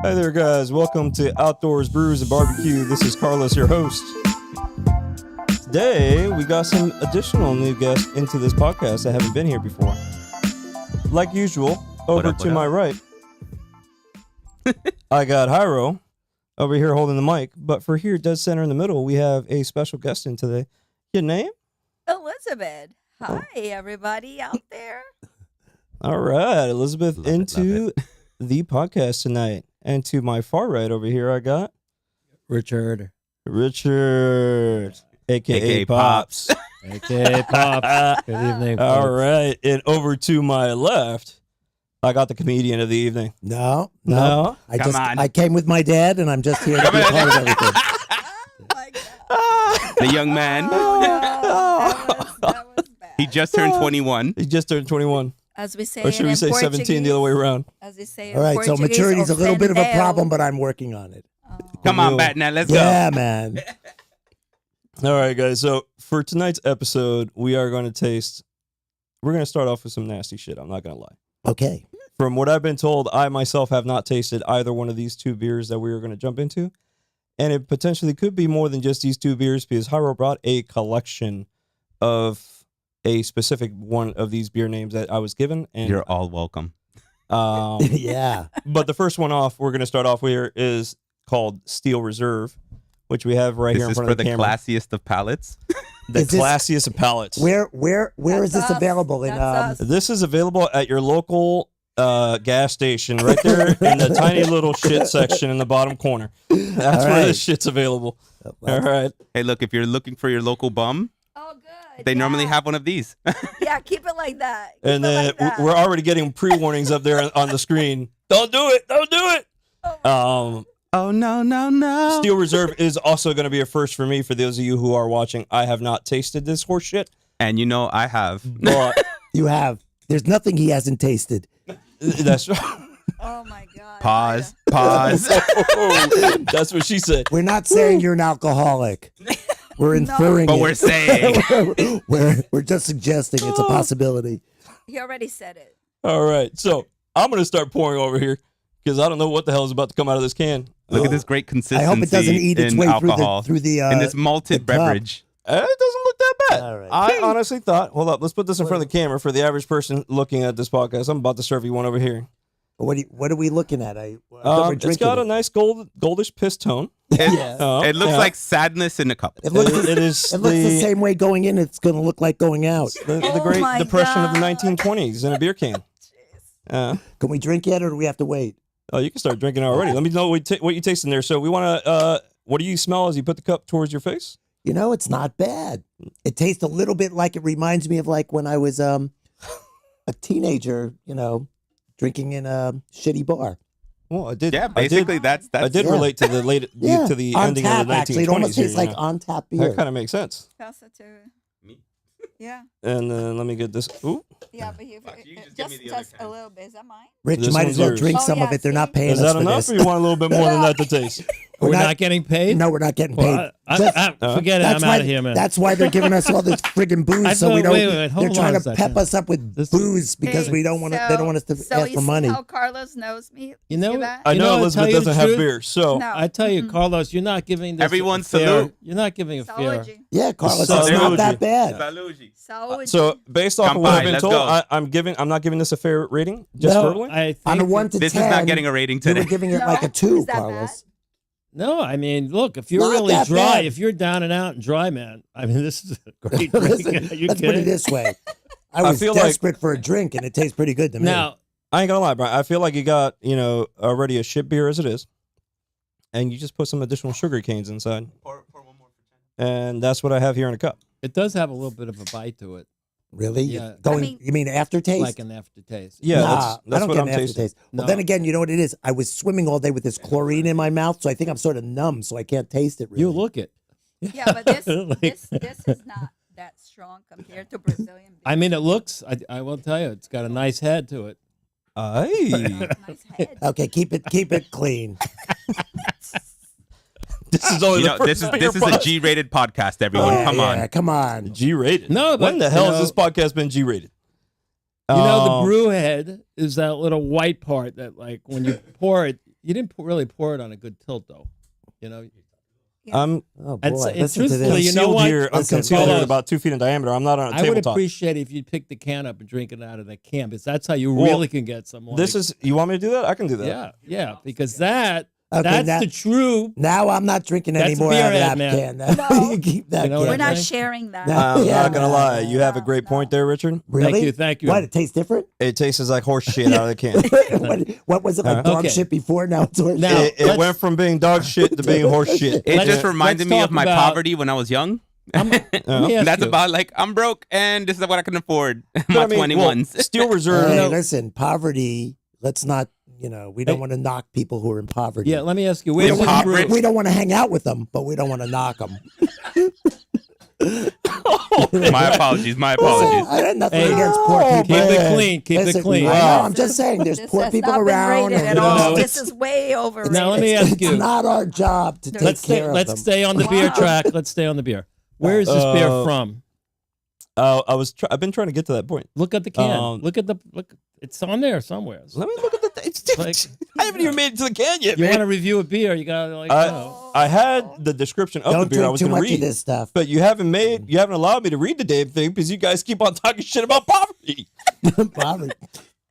Hi there, guys. Welcome to Outdoors, Brews, and Barbecue. This is Carlos, your host. Today, we got some additional new guests into this podcast that haven't been here before. Like usual, over to my right, I got Hyro over here holding the mic. But for here, dead center in the middle, we have a special guest in today. Your name? Elizabeth. Hi, everybody out there. All right, Elizabeth into the podcast tonight. And to my far right over here, I got Richard, a.k.a. Pops. A.k.a. Pops. Good evening, folks. All right, and over to my left, I got the comedian of the evening. No. I came with my dad, and I'm just here to be a part of everything. Oh, my God. The young man. That was bad. He just turned 21. He just turned 21. As we say Or should we say 17 the other way around? As they say All right, so Portuguese, maturity's a little bit of a ofendeu. problem, but I'm working on it. Come on, Batman, let's Yeah, man. All right, guys. So for tonight's episode, we're going to start off with some nasty shit. I'm not going to lie. Okay. From what I've been told, I myself have not tasted either one of these two beers that we are going to jump into. And it potentially could be more than just these two beers because Hyro brought a collection of a specific one of these beer names that I was given. And You're all welcome. Yeah. But the first one off, we're going to start off with here is called Steel Reserve, which we have right This here in is front for of the the camera. classiest of palates. The Is this- classiest of palates. Where is That's this us. available in? That's us. This is available at your local gas station right there in the tiny little shit section in the bottom corner. That's All where right. this shit's available. All right. Hey, look, if you're looking for your local bum, Oh, good. they yeah. normally have one of these. Yeah, keep it like that. Keep And it then like that. we're already getting pre-warnings up there on the screen. Don't do it. Don't do it. Oh, Oh, no. Steel Reserve is also going to be a first for me. For those of you who are watching, I have not tasted this horse shit. And you know I have. But You have. There's nothing he hasn't tasted. that's oh my God. Pause. that's what she said. We're not saying you're an alcoholic. We're inferring But it. we're saying. we're just suggesting it's a possibility. He already said it. All right. So I'm going to start pouring over here because I don't know what the hell is about to come out of this can. Look at this great consistency I hope it doesn't eat its in way alcohol. through the in this malted the cup. beverage. It doesn't look that bad. All right. I honestly thought, hold up, let's put this in front of the camera for the average person looking at this podcast. I'm about to serve you one over here. What are we looking at? We're It's got a nice goldish piss tone. It looks like sadness in a cup. It looks, It is it looks the same way going in. It's going to look like going out. the Oh Great my Depression of the God. 1920s in a beer can. Jeez. Can we drink yet, or do we have to wait? Oh, you can start drinking already. Let me know what you taste in there. So we want to, what do you smell as you put the cup towards your face? You know, it's not bad. It tastes a little bit like it reminds me of like when I was a teenager, drinking in a shitty bar. Well, I did. Yeah, basically that's I did Yeah. relate to the to the on ending tap, of the 1920s. actually. It almost tastes here, like on tap beer. That kind of makes sense. Pass it to Me. Yeah. And then let me get this. Ooh, Yeah, but you you just give me just the other just a kind. little bit. Is that mine? Rich, This you might one's as well yours. drink Oh, some yeah, of it. They're not see? paying is us that for enough, this. or you want a little bit more than that to taste? We're We're not- not getting paid? No, we're not getting paid. Well, Just- forget it. I'm out of here, man. That's why they're giving us all this friggin' booze, I so thought- we don't. wait, hold they're on trying a to second. pep us up with This- booze because Hey, we don't want to. They don't want us to so ask you for see money. how Carlos knows me? You know see what? that? I You know know, to Elizabeth tell you the doesn't have truth, beer, so No. I tell you, Carlos, you're not giving this Everyone a fair. salute. You're not giving a fair. Saúde. Yeah, Carlos, So- it's not Saúde. that bad. Saúde. So based off of what Kampai, I've been let's told, go. I'm not giving this a fair rating, just No, verbally. I think On a 1 to This 10, is not getting a rating you were today. giving it No? like a 2, Is that Carlos. No, I mean, look, if you're Not really that dry, bad. if you're down and out and dry, man, I mean, this is a great drink. Listen, Are you let's put it kidding? this way. I was feel like- desperate for a drink, and it tastes pretty good to me. Now, I ain't gonna lie, Brian. I feel like you got already a shit beer as it is, and you just put some additional sugar canes inside, and that's what I have here in a cup. it does have a little bit of a bite to it, Really? Yeah. You mean aftertaste? like an aftertaste. Yeah, Nah, that's I don't what get I'm an tasting. aftertaste. Well, No. then again, you know what it is? I was swimming all day with this chlorine in my mouth, so I think I'm sort of numb, so I can't taste it really. You look it. Yeah, but this Like- this is not that strong compared to Brazilian beer. I mean, it looks, I will tell you, it's got a nice head to it. Aye. Nice head. Okay, keep it clean. This is only You the know, first this is a G-rated podcast. Everyone, Yeah, come yeah, on. come on. G-rated. No, but when the hell you has this podcast been G-rated? You know, the Um, brew head is that little white part that, like, when you pour it, you didn't really pour it on a good tilt, though. You know, I'm Oh boy, And so- and listen to truthfully, this. you know what? I'm Listen, concealed hold here on. at about 2 feet in diameter. I'm not on a I would tabletop. appreciate it if you'd pick the can up and drink it out of the can, because that's how you Well, really can get some. This is, you want me to do that? I can do that. yeah, because that's now- the true. Now I'm not drinking That's anymore beer out of head, that man. can. No. You keep that You know can. what We're not Okay. sharing that. No. I'm Yeah, not gonna no. lie. You have a great No. point there, Richard. Really? Thank you. What? It tastes different? It tastes like horse shit out of the can. what was it like? Dog Okay. shit before? Now it's horse Now- shit. It let's- went from being dog shit to being horse shit. It Let's- just reminded let's me talk of my about- poverty when I was young. Let me ask That's you. about like I'm broke and this is what I can afford. But My I mean, 21s. well, Steel Reserve. Hey, know- listen, poverty. Let's not. We don't Hey. want to knock people who are in poverty. Yeah, let me ask you. we Where's don't, this want, brew? we don't want to hang out with them, but we don't want to knock them. My apologies. My apologies. I had nothing Hey. against poor Oh, people. Keep it man. clean. Keep Listen, it clean. I know, Wow. I'm just saying, there's This poor has people not been around. rated at and all. No, This is way overrated. Now let me ask it's you. not our job to take Let's care of let's them. stay on the beer Wow. track. Let's stay on the beer. Where is this beer Uh, from? I've been trying to get to that point. Look at the can. um, look. It's on there somewhere. Let me look at the. Like- I haven't even made it to the can yet, You want to man. review a beer? You gotta like. I had the description of the Don't beer I drink was too going to much of read, this stuff. but you haven't allowed me to read the damn thing because you guys keep on talking shit about poverty. Poverty.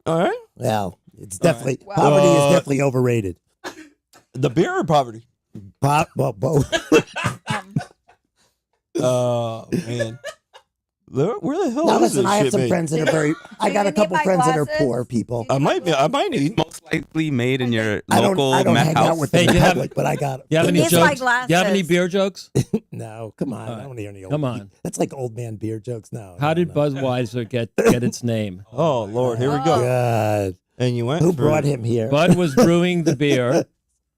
All right, Well, it's definitely Wow. poverty is definitely overrated. the beer or poverty? Well, both. Um, Oh man, where the hell Now is listen, this I have shit some made? friends that are very. I got you a need couple my friends that are glasses? poor people. I might need. Most likely made in your I don't local meth hang house. out with Hey, them in you have- public, but I got them. You have He any needs my jokes? You have any glasses. beer jokes? No, come on. All I right. don't hear any old. Come on. That's like old man beer jokes. No. How no, did no. Budweiser get its name? Oh Lord, here we go. God. And you went. Who for brought it. him here? Bud was brewing the beer,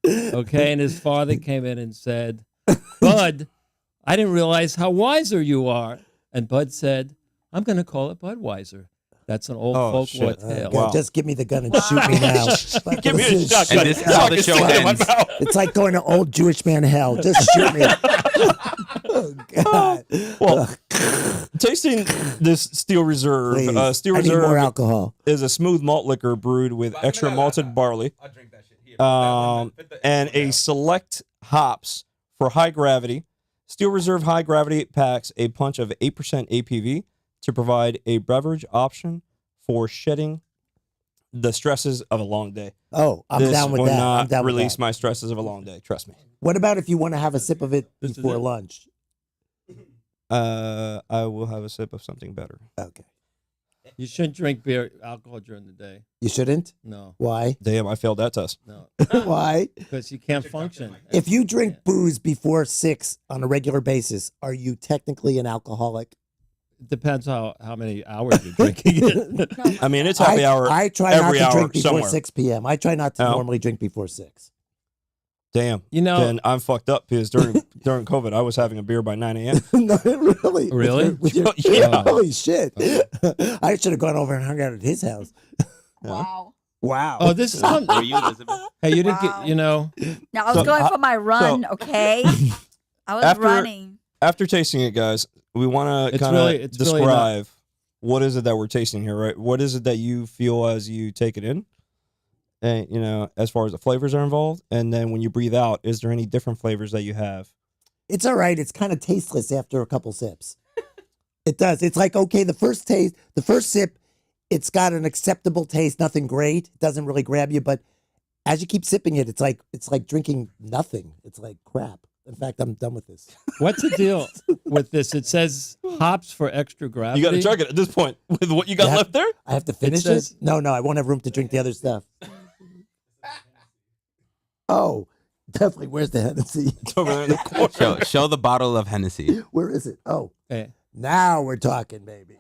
okay, and his father came in and said, "Bud, I didn't realize how wiser you are." And Bud said, "I'm going to call it Budweiser." That's an old Oh, folklore shit. tale. God, Wow. Just give me the gun and shoot me now. Like, Give me a this is- shotgun. And this is how the show ends. It's like going to old Jewish man hell. Just shoot me. Oh God. Well, tasting this Steel Reserve. Please. Steel I need more Reserve alcohol. is a smooth malt liquor brewed with extra malted barley, and a select hops for high gravity. Steel Reserve High Gravity packs a punch of 8% APV to provide a beverage option for shedding the stresses of a long day. Oh, I'm this down with will that. not I'm down with release that. my stresses of a long day. Trust me. What about if you want to have a sip of it This is before it. lunch? I will have a sip of something better. Okay. You shouldn't drink beer, alcohol during the day. You shouldn't? No, Why? Damn, I failed that test. no, Why? because you can't function. If you drink booze before 6 on a regular basis, are you technically an alcoholic? It depends how many hours you're drinking it. I mean, it's happy hour. I try not every to hour drink before somewhere. 6 p.m. I try not to Oh. normally drink before 6. Damn. You know- then I'm fucked up because during COVID, I was having a beer by 9 a.m. No, really? Really? Yeah. Holy shit. I should have gone over and hung out at his house. wow. Wow. Oh, this is fun. Were you, Elizabeth? Hey, you didn't Wow. get, you know, Now I was So, going for my run, okay? I was After- running. After tasting it, guys, we want to It's kind of really- it's really describe what is it that we're tasting here, right? What is it that you feel as you take it in? And, as far as the flavors are involved. And then when you breathe out, is there any different flavors that you have? It's all right. It's kind of tasteless after a couple sips. It does. It's like, okay, the first sip, it's got an acceptable taste, nothing great. It doesn't really grab you, but as you keep sipping it, it's like drinking nothing. It's like crap. In fact, I'm done with this. what's the deal with this? It says hops for extra gravity. You got to chug it at this point with what you got Yeah. left there? I have to finish says- it? No, I won't have room to drink the other stuff. Oh, definitely. Where's the Hennessy? It's over there in the corner. Show the bottle of Hennessy. Where is it? Oh, Hey, now we're talking, baby.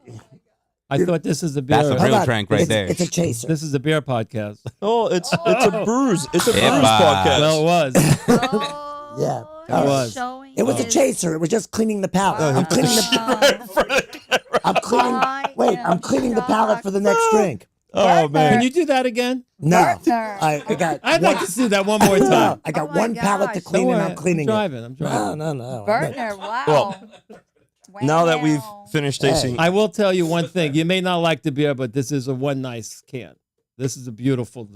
I thought this is a beer. That's a Hold real on. drink right It's- there. It's a chaser. This is a beer podcast. Oh, it's a Brews. It's a Brews Epa. podcast. Well, it was. Oh, Yeah. he's It was. showing It was a his- chaser. It was just cleaning the palate. Oh, I'm cleaning I'm cleaning the palate for the next drink. Oh, man. Can you do that again? No, Partner. I got. I'd like to see that one more No, time. I got Oh my one palate to gosh. clean, Don't and worry, I'm cleaning I'm it. driving. No. I'm driving. I'm not. Bertner, wow. Well, Now that we've Wow. finished Hey. tasting, I will tell you one thing. You may not like the beer, but this is a one nice can. This is a beautiful.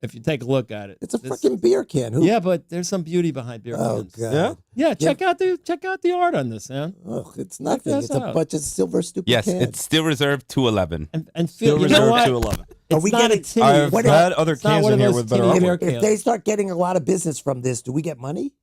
If you take a look at it, It's a This- freaking beer can. Who? Yeah, but there's some beauty behind beer Oh cans. god. Yeah? Yeah, check out the art on this, man. Ugh, it's nothing. this It's a out. bunch of silver stupid Yes, cans. it's still reserved 211. And still feel, you know reserved what? to 11. It's Are we not getting- a tinny. I've What had other it's not cans one in of here those with better tinny artwork. beer If they cans. start getting a lot of business from this, do we get money?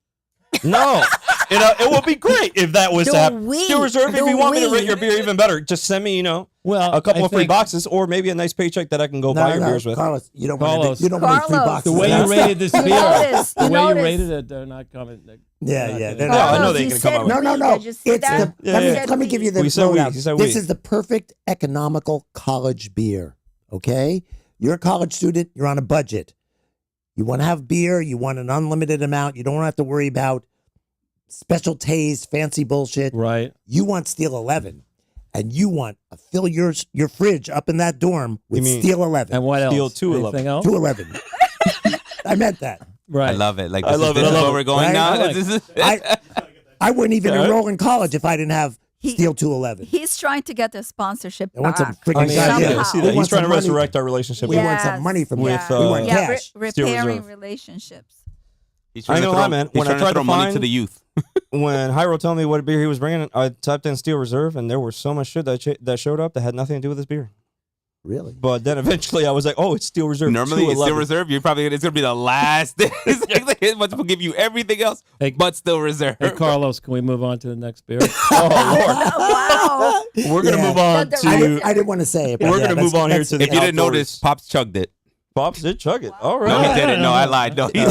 No, it would be great if that was Do to happen. we? Still reserved. If Do you want me to we? rate your beer even better, just send me, Well, a couple I of free think boxes, or maybe a nice paycheck that I can go buy your beers with. Carlos, you don't Carlos. want you don't want any free Carlos. boxes. The way you That's- rated this beer, notice- the you way you notice. rated it, they're not coming. Yeah, they're yeah, not they're gonna- No, I know Carlos, they you can come said out with No, it. no, we. no. Did you see It's that? the, Yeah, let, me, yeah. let me give you the We said lowdown. we. He said This we. is the perfect economical college beer. Okay, you're a college student. You're on a budget. You want to have beer. You want an unlimited amount. You don't have to worry about special taste, fancy bullshit. Right. You want Steel 11, and you want to fill your fridge up in that dorm with You mean- Steel 11. And what else? Steel 211. Anything else? 211. I meant that. Right. I love it. Like I this love is, it. this I is love where it. we're going Right? now. I like This is- I wouldn't even Yeah. enroll in college if I didn't have He- Steel 211. He's trying to get the sponsorship I want some back. freaking I mean, goddamn- somehow. I see We that. want He's trying to some money. resurrect our relationship. We with want some money from With, that. We want yeah, cash. Steel repairing Reserve. relationships. He's I trying know to how, throw, man. He's When I trying to tried throw to money find- to the youth. When Hyro told me what beer he was bringing, I typed in Steel Reserve, and there was so much shit that showed up that had nothing to do with this beer. Really? But then eventually I was like, oh, it's Steel Reserve. Normally, it's 211. still reserved. You're probably it's gonna be the last. It's much will give you everything else, Hey- but still reserved. Hey, Carlos, can we move on to the next beer? Oh, Wow. Lord. We're going to Yeah. move on The- I, to... I didn't want to say it. But We're yeah, gonna move on here to the If you didn't outdoors. notice, Pops chugged it. Pops did chug it. All No, right. he didn't. No, I lied. No, he He's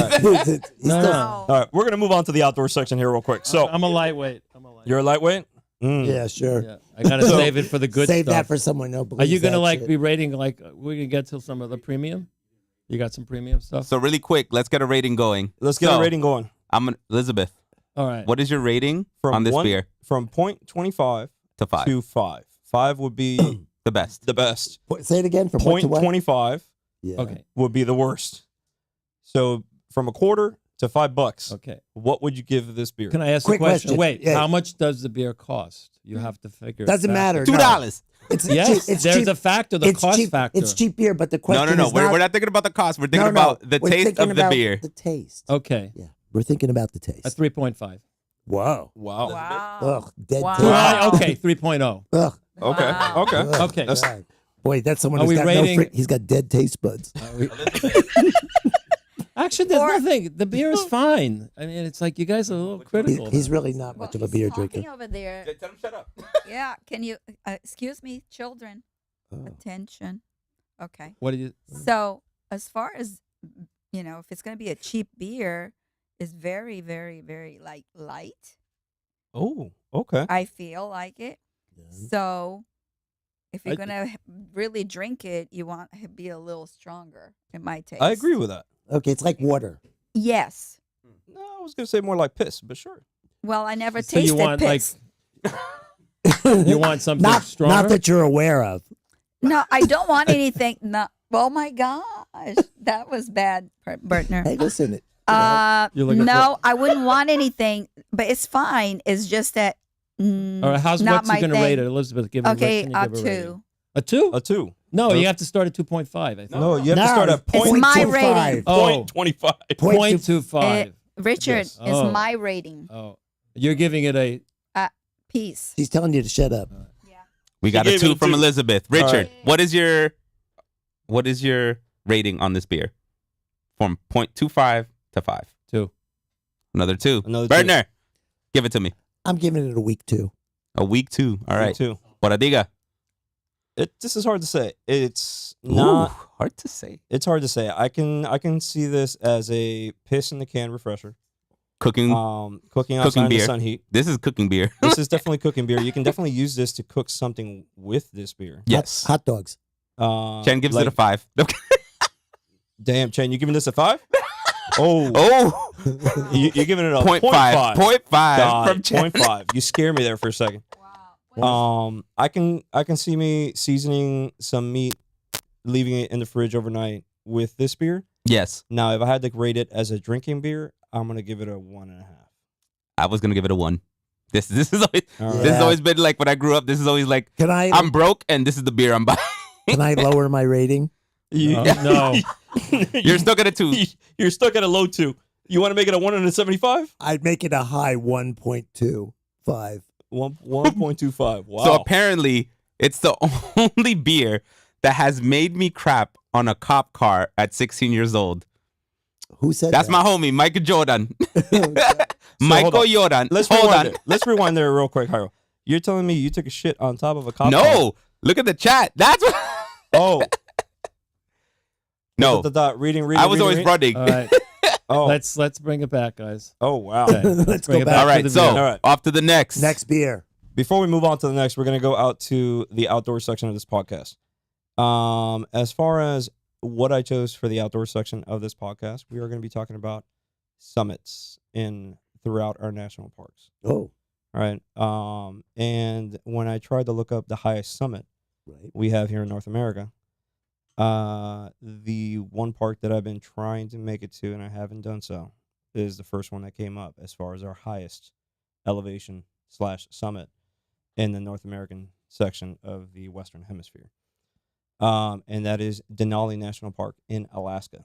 No. still- All right, we're going to move on to the outdoor section here real quick. So, I'm a lightweight. you're a lightweight? Mm. Yeah, sure. Yeah, I gotta So- save it for the good Save stuff. that for someone who Are you believes gonna that like shit. be rating like we're gonna get to some of the premium? You got some premium stuff. So really quick, let's get a rating going. Let's get So, a rating going. Elizabeth. All right. What is your rating From on this one- beer From 0.25 to 5? to 5. 5 would be The best. the best. Say it again. From what to what? 0.25 Yeah. Okay. would be the worst. So from a quarter to $5, Okay. what would you give this beer? Can I ask Quick a question? question. Wait, Yeah. how much does the beer cost? You have to figure. Doesn't it matter. $2. It's Yes, cheap. It's there's cheap. a factor, the it's cost cheap. factor. It's cheap beer, but the No, question no. is We're not thinking about the cost. We're thinking about the We're taste thinking of the about beer. The taste. Okay, Yeah, we're thinking about the taste. a 3.5. Whoa. Wow. Wow. Ugh. Dead Wow. taste. Wow. Okay, 3.0. Ugh. Okay. Wow. Okay. Ugh. Okay. That's- God. Boy, that's someone Are who's we got rating- he's got dead taste buds. Actually, there's Or- nothing. The beer is fine. I mean, it's like you guys are a little critical. He's really not Well, much of a he's beer talking drinker. over there. Tell him shut up. Yeah. Can you excuse me, children? Oh. Attention. Okay. What do you? So as far as if it's going to be a cheap beer, it's very, very, very light. Oh, okay. I feel like it. So if you're I- going to really drink it, you want to be a little stronger. In my taste. I agree with that. Okay, it's like water. Yes. No, I was going to say more like piss, but sure. Well, I never So you tasted want piss. You want something not stronger? that you're aware of. No, I don't want anything. No. Oh my gosh, that was bad, Bertner. Hey, listen. You're looking No, I wouldn't want anything, but it's fine. It's just that. All right, not what's my you gonna thing. rate it, Elizabeth? Give it Okay, a a rating. two. A 2? A 2. No, you have to start at 2.5. I think. No, you have No, to start at it's point, my 0.25. rating. Oh. 0.25. 0.25. Richard Yes. is Oh. my rating. Oh, you're giving it a. Peace. She's telling you to shut up. We got She a gave 2 it a from 2. Elizabeth. Richard, right. what is your rating on this beer? From 0.25 to 5. 2. Another 2. Another 2. Bertner, give it to me. I'm giving it a week 2. A week 2. All right. 2. What diga? This is hard to say. It's not. Ooh, hard to say. It's hard to say. I can see this as a piss in the can refresher. Cooking. Cooking outside in the beer. sun heat. This is cooking beer. This is definitely cooking beer. You can definitely use this to cook something with this beer. Yes. Hot dogs. Chen gives it a 5. Damn, Chen, you giving this a 5? Oh, Oh, you're giving it a 0.5. 0.5. 0.5 God, from Chen. 0.5. You scare me there for a second. Wow. I can see me seasoning some meat, leaving it in the fridge overnight with this beer. Yes. Now, if I had to rate it as a drinking beer, I'm gonna give it a 1.5. I was going to give it a 1. This is always All this has Yeah. always been like when I grew up. This is always like Can I I'm broke and this is the beer I'm buying. can I lower my rating? No. You're stuck at a 2. You're stuck at a low 2. You want to make it a 175? I'd make it a high 1.25. 1.25. Wow. So apparently, it's the only beer that has made me crap on a cop car at 16 years old. Who said That's that? my homie, Michael Jordan. hold Michael on. Jordan. Let's hold rewind on. there. Let's rewind there real quick, Hyro. You're telling me you took a shit on top of a cop car? No, look at the chat. That's what. Oh. No, Reading. I was always reading. running. All right. Oh. Let's bring it back, guys. Oh, wow. Okay. Let's bring go it back. All to right, the so beer. All right. off to the next. Next beer. Before we move on to the next, we're going to go out to the outdoor section of this podcast. As far as what I chose for the outdoor section of this podcast, we are going to be talking about summits throughout our national parks. Oh, All right. And when I tried to look up the highest summit right. we have here in North America, the one park that I've been trying to make it to and I haven't done so is the first one that came up as far as our highest elevation / summit in the North American section of the Western Hemisphere. And that is Denali National Park in Alaska.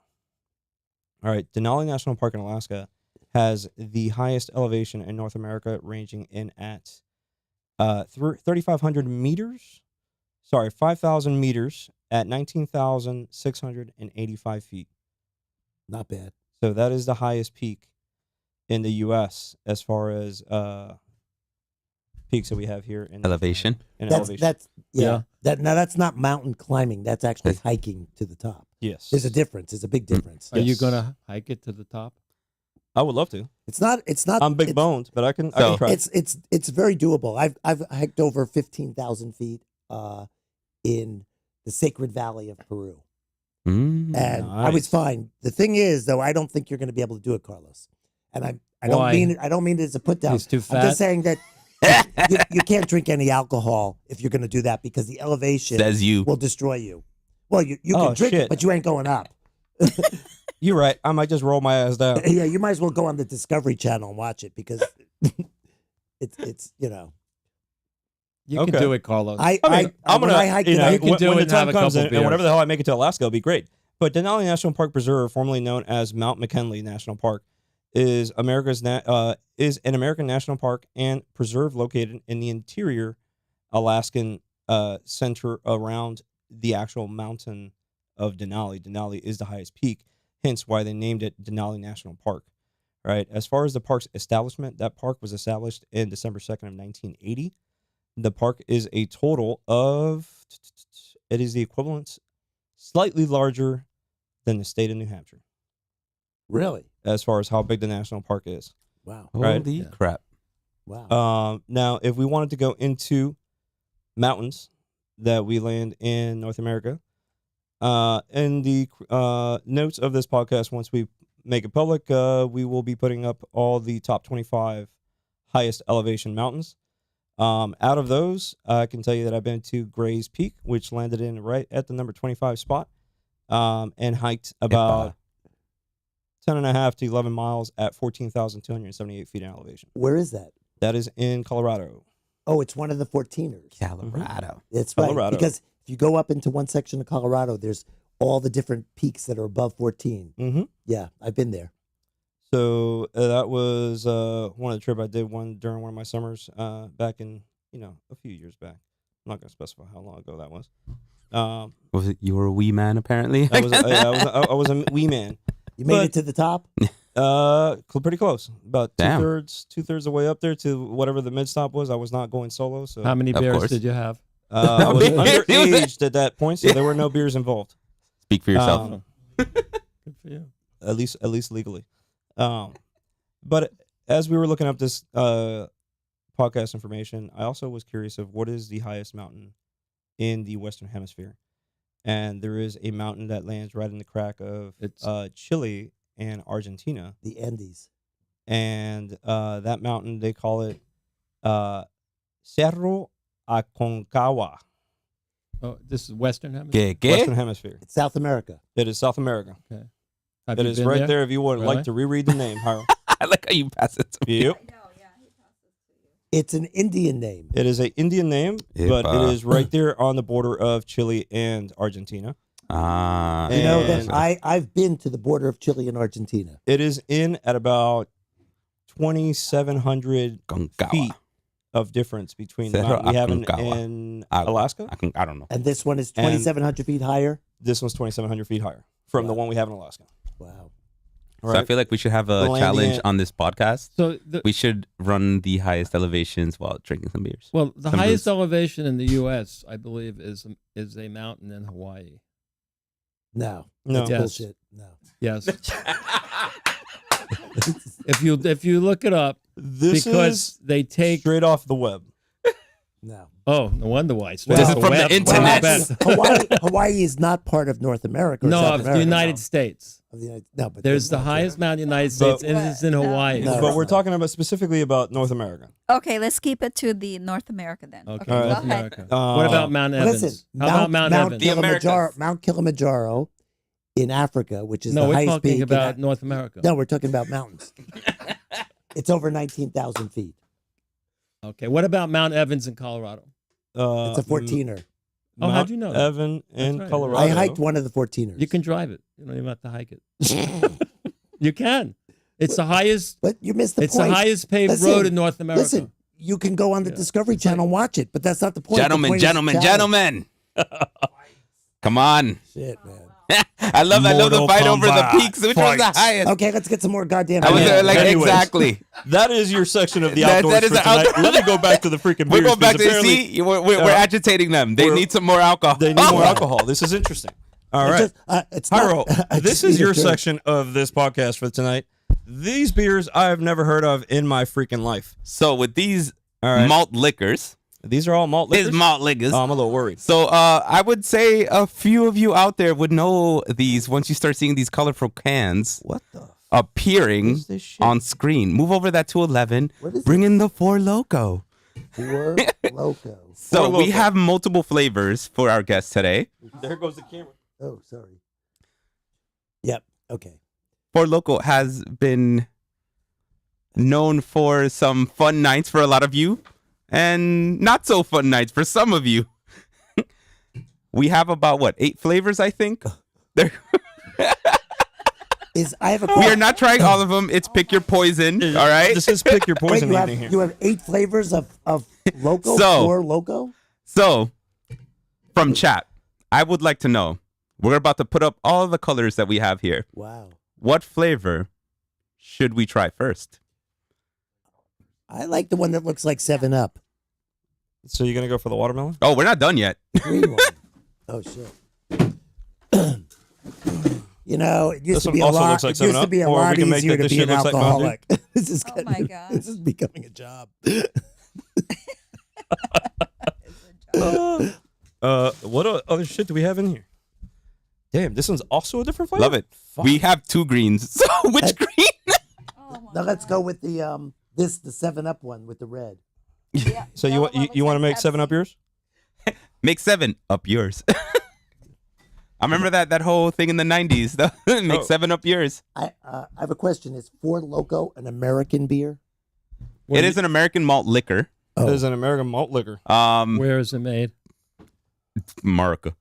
All right, Denali National Park in Alaska has the highest elevation in North America, ranging in at 3,500 meters. Sorry, 5,000 meters at 19,685 feet. Not bad. So that is the highest peak in the U.S. as far as peaks that we have here in North Elevation. America. In That's elevation. Yeah. That's not mountain climbing. That's actually That's- hiking to the top. Yes. There's a difference. There's a big difference. Are you Yes. gonna hike it to the top? I would love to. It's not. I'm big it's, boned, but I can So- try. It's very doable. I've hiked over 15,000 feet in the Sacred Valley of Peru, Mm. and I was Nice. fine. The thing is, though, I don't think you're going to be able to do it, Carlos. And I don't Why? mean it. I don't mean it as a put down. He's too I'm fat. just saying that you can't drink any alcohol if you're going to do that because the elevation Says you. will destroy you. Well, you Oh, can drink shit. it, but you ain't going up. You're right. I might just roll my ass down. Yeah, you might as well go on the Discovery Channel and watch it because it's You Okay. can do it, Carlos. I'm when gonna. I hike you it, know, you can when, do when it the and have time a comes couple and whenever beers. the hell I make it to Alaska, it'll be great. But Denali National Park Preserve, formerly known as Mount McKinley National Park, is an American national park and preserve located in the interior Alaskan center around the actual mountain of Denali. Denali is the highest peak, hence why they named it Denali National Park. Right. As far as the park's establishment, that park was established in December 2nd of 1980. The park is a total of, it is the equivalent, slightly larger than the state of New Hampshire, really. as far as how big the national park is. Wow. Right. Holy Yeah. crap. Wow. Now, if we wanted to go into mountains that we land in North America, in the notes of this podcast, once we make it public, we will be putting up all the top 25 highest elevation mountains. Out of those, I can tell you that I've been to Gray's Peak, which landed in right at the number 25 spot, and hiked about 10.5 to 11 miles at 14,278 feet in elevation. Where is that? That is in Colorado. Oh, it's one of the 14ers. Colorado. It's right. Colorado. Because if you go up into one section of Colorado, there's all the different peaks that are above 14. Mm-hmm. Yeah, I've been there. So that was one of the trip I did during one of my summers back in, a few years back. I'm not going to specify how long ago that was. Was it you were a wee man apparently? I was a wee man. You made But- it to the top? Pretty close. About Damn. two-thirds of the way up there to whatever the mid stop was. I was not going solo, so How many Of beers course. did you have? I was beers. underaged at that point, so there were no beers involved. Speak for yourself. Good for you. At least legally. But as we were looking up this podcast information, I also was curious of what is the highest mountain in the Western Hemisphere, and there is a mountain that lands right in the crack of It's- Chile and Argentina, The Andes. and that mountain they call it Cerro Aconcagua, Oh, this is Western Hemisphere. Western Hemisphere. It's South America. It is South America. Have It you is been right there. If you would Really? like to reread the name, Harold. I like how you pass it to me. Yep. It's an Indian name. It is an Indian name, but it is right there on the border of Chile and Argentina. Ah. You know And- that I've been to the border of Chile and Argentina. It is in at about 2,700 Aconcagua. feet of difference between the Cerro mountain we have Aconcagua. in Alaska. I don't know. And this one is 2,700 feet higher. This one's 2,700 feet higher from the Wow. one we have in Alaska. Wow. So I feel like we should have a Landing challenge it- on this podcast. So We should run the highest elevations while drinking some beers. well, the Some highest brews. elevation in the U.S., I believe, is a mountain in Hawaii. No. No. That's Yes. bullshit. No. Yes. if you look it up, This because is they take. straight off the web. No. Oh, no wonder why. This is from the web. internet. Hawaii is not part of North America. Or No, South of the America. United States. Of the United- no, but There's the not highest there. mountain in the United But- States, and it's in No. Hawaii. No. But we're talking about specifically about North America. Okay, let's keep it to the North America then. Okay, Okay, All right. go North ahead. America. Uh, What about Mount Evans? Listen, How about Mount Evans? The Americas. Mount Kilimanjaro in Africa, which is No, the we're highest talking peak. about North America. No, we're talking about mountains. It's over 19,000 feet. Okay, what about Mount Evans in Colorado? It's a 14er. Oh, how'd you know that? Evan in That's right. Colorado. I hiked one of the 14ers. You can drive it. You don't even have to hike it. You can. It's the highest. But you missed the It's point. the highest paved Listen, road in North America. Listen, you can go on the Yeah. Discovery Channel and watch it, but that's not the point. The Gentlemen, point is gentlemen, challenge. gentlemen. Come on. Shit, man. I love the Mortal fight over the Kombat peaks. Which was the fights. highest? Okay, let's get some more goddamn. I was Yeah, like, anyways. exactly. That is your section of the That- outdoors that is for the tonight. outdoor- Let me go back to the freaking We're beers. going back to because apparently see. We're agitating them. They we're- need some more alcohol. They need more alcohol. This is interesting. All right. It's not, Hyro, I this just is need a your drink. section of this podcast for tonight. These beers I have never heard of in my freaking life. So with these All right. malt liquors, These are all malt liquors? is malt liquors. Oh, I'm a little worried. So I would say a few of you out there would know these once you start seeing these colorful cans What the appearing is this shit? on screen. Move over that to 11. What is Bring in the Four Loco. Four Loco. So Four we Loko. have multiple flavors for our guests today. There goes the camera. Oh, sorry. Yep. Okay. Four Loco has been known for some fun nights for a lot of you and not so fun nights for some of you. We have about, 8 flavors, I think? There. I have a We question. are not trying all of them. It's pick your poison, all right? This is pick your Wait, poison you have, evening here. you have 8 flavors of Loco? So- 4 Loco? So, from chat, I would like to know, we're about to put up all the colors that we have here. Wow. What flavor should we try first? I like the one that looks like 7-Up. So you're going to go for the watermelon? Oh, we're not done yet. Green one. Oh, shit. You know, it used This to one be a also lot. looks like It used to 7-Up, be a or we lot can make easier that to this be shit an looks like Mountain alcoholic. This is Oh my gosh. This is becoming a job. What other shit do we have in here? Damn, this one's also a different flavor? Love it. Fuck. We have 2 greens. So, which green? Oh my Now let's go God. with the the 7-Up one with the red. Yeah, So the you other want one you, looks you want to like make 7 up Pepsi. yours? Make 7 up yours. I remember that whole thing in the 90s. though. Make Oh. 7 up yours. I have a question. Is Four Loco an American beer? It is an American malt liquor. Oh. It is an American malt liquor. Where is it made? America.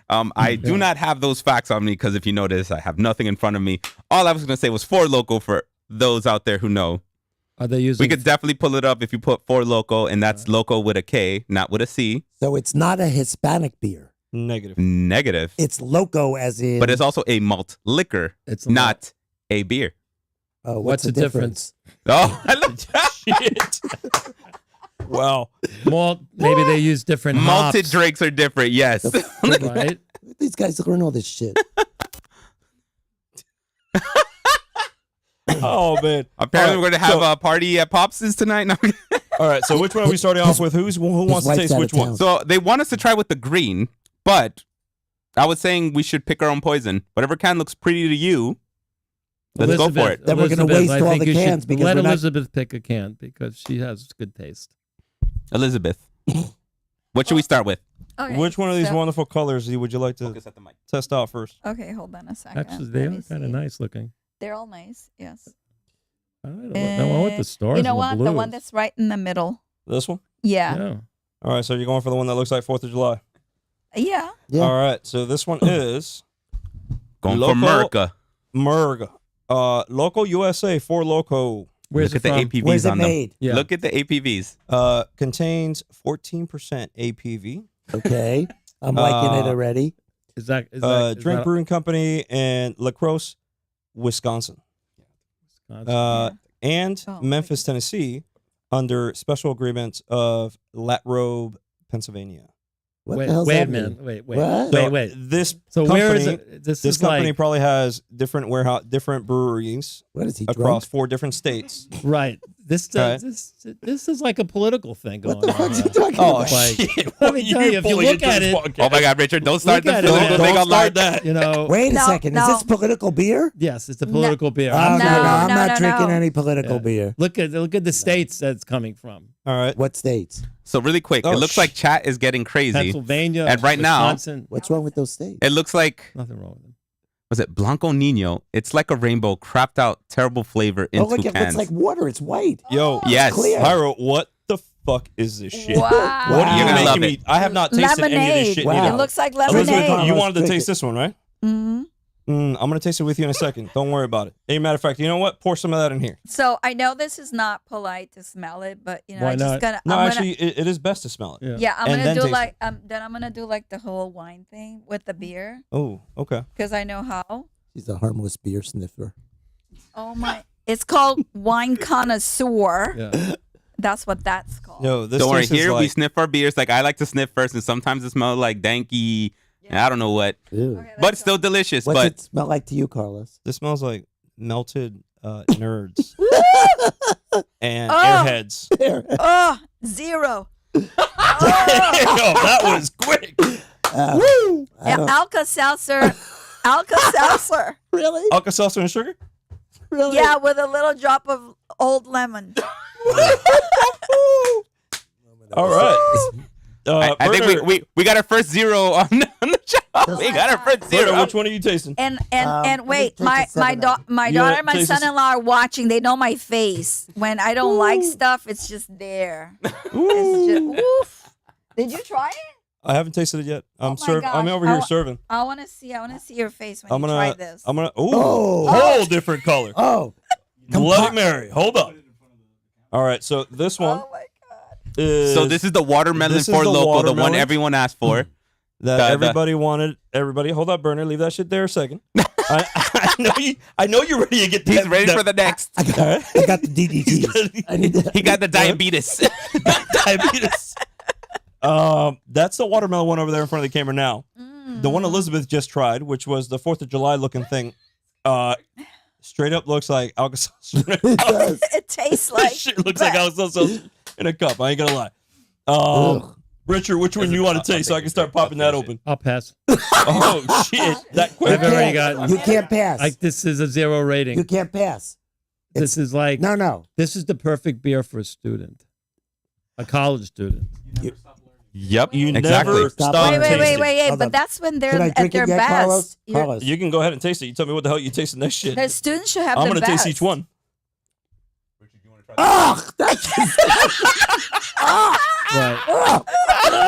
I do not have those facts on me because if you notice, I have nothing in front of me. All I was going to say was Four Loco for those out there who know. Are they using? We could definitely pull it up if you put Four Loco, and that's Loco with a K, not with a C. So it's not a Hispanic beer. Negative. Negative. It's Loco as in. But it's also a malt liquor, It's not a beer. Oh, What's the difference? Oh, I love Shit. Wow. malt. Maybe they use different malted hops, drinks are different, yes. right? These guys learn all this shit. Oh, man. Apparently, All we're right, going to have so- a party at Pops's tonight. No. All right, so which one are we starting off with? Who wants to wife's taste out of which one? town. So they want us to try with the green, but I was saying we should pick our own poison. Whatever can looks pretty to you, let's go for it. Then we're gonna Elizabeth, waste I all think the you should cans because let we're not- Elizabeth pick a can because she has good taste. Elizabeth, what should we start with? Okay, Which one of these so- wonderful colors would you like to Focus at the mic. test out first? Okay, hold on a second. Actually, they Let me are kind of see. nice looking. They're all nice. Yes. I don't know. I want the stars. You know and what? The The one blues. that's right in the middle. This one? Yeah. Yeah. All right, so you're going for the one that looks like 4th of July. Yeah. Yeah. All right, so this one is Going Loco- for America. Merg. Loco USA, 4 Loco. Where's Look it at from? the APVs Where's it on them. made? Yeah. Look at the APVs. Contains 14% APV. Okay. I'm liking it already. Is that Drink Brewing Company in La Crosse, Wisconsin. And Oh, Memphis, Tennessee, under special agreements of Latrobe, Pennsylvania. What wait, the hell's wait a that minute. mean? Wait. What? So Wait. This So company, where is it? This this is company like, probably has different warehouse, different breweries What is he across drunk? 4 different states. right. This Right. this is like a political thing going What the on. fuck's he here. talking Oh, about? Like, shit. let me tell you, if you look at it, Oh my God, Richard! Don't start Look the at it, political man. thing Don't online. start that. you know, Wait a No, second. no. Is this political beer? yes, it's a political beer. Oh, I'm no, not- no, I'm no, not no, drinking no. any political Yeah. beer. Look at the states that's coming from. All right. What states? So really quick, Oh, it looks like chat is getting crazy. Pennsylvania, And right now- Wisconsin, What's wrong with those states? It looks like, nothing wrong with them. was it Blanco Nino? It's like a rainbow, crapped out, terrible flavor Oh, into look, it cans. looks like water. It's white. Yo, Yes. Clear. Pyro, what the fuck is this shit? Wow. What are You're you gonna making love me? it. I have not tasted any of this Lemonade. shit. Wow. neither. It looks like Elizabeth, lemonade. you wanted to Drink taste it. this one, right? hmm I'm gonna taste it with you in a second. Don't worry about it. Hey, matter of fact, you know what? Pour some of that in here. So I know this is not polite to smell it, but you know, Why I just not? gonna. No, I'm actually, it is best to smell it. Yeah. Yeah, I'm and gonna then do taste like then I'm gonna do like the whole wine thing with the beer Oh, okay. because I know how. She's a harmless beer sniffer. Oh my! It's called wine connoisseur. Yeah. That's what that's called. Yo, this Don't worry, tastes here we like, sniff our beers. Like I like to sniff first, and sometimes it smells like danky. And I don't know what, Ew. Okay, but let's still go. delicious. What's But it smell like to you, Carlos? this smells like melted nerds and Oh. airheads. Oh, 0. Yo, that was quick. I Yeah, don't- Alka Seltzer. Alka Seltzer. really? Alka-Seltzer and sugar? Really? Yeah, with a little drop of old lemon. All right. I think Berner, we got our first 0 on the show. We got our first Berner, 0. which one are you tasting? And let me wait, drink a my 7-Up. my You daughter wanna and my taste this? son-in-law are watching. They know my face. When I don't like stuff, it's just there. It's just, oof. Did you try it? I haven't tasted it yet. I'm my serving. I'm gosh. over here serving. I want to see. I want to see your face when I'm you gonna. try this. I'm gonna. Oh. Whole different color. Oh, Bloody Mary. Hold up. All right. So this one Oh my god. is. So this is the watermelon This is for the Loco, the one watermelon. everyone asked for. that the- everybody wanted. Everybody, hold up, Berner. Leave that shit there a second. I know you. I know you're ready to get. He's that, ready that, for the next. I got the DDTs. I need to, He got the diabetes. diabetes. That's the watermelon one over there in front of the camera now. The one Elizabeth just tried, which was the 4th of July looking thing, straight up looks like Alka-Seltzer. it does. It tastes like. Shit looks like Alka-Seltzer in a cup. I ain't gonna lie. Ugh. Richard, which one you want to taste so I can start popping that open? I'll pass. Oh shit, that quick. I've already gotten. You can't pass. This is a 0 rating. You can't pass. This is like No. this is the perfect beer for a student, a college student. Yep, You exactly. never Stop stop it. Wait, tasting. Hold but on. that's when they're Should I at drink their it yet, best. Carlos? You're- Carlos. You can go ahead and taste it. You tell me what the hell you tasting that shit. The students should have I'm the gonna best. taste each one. Ugh, that's Right.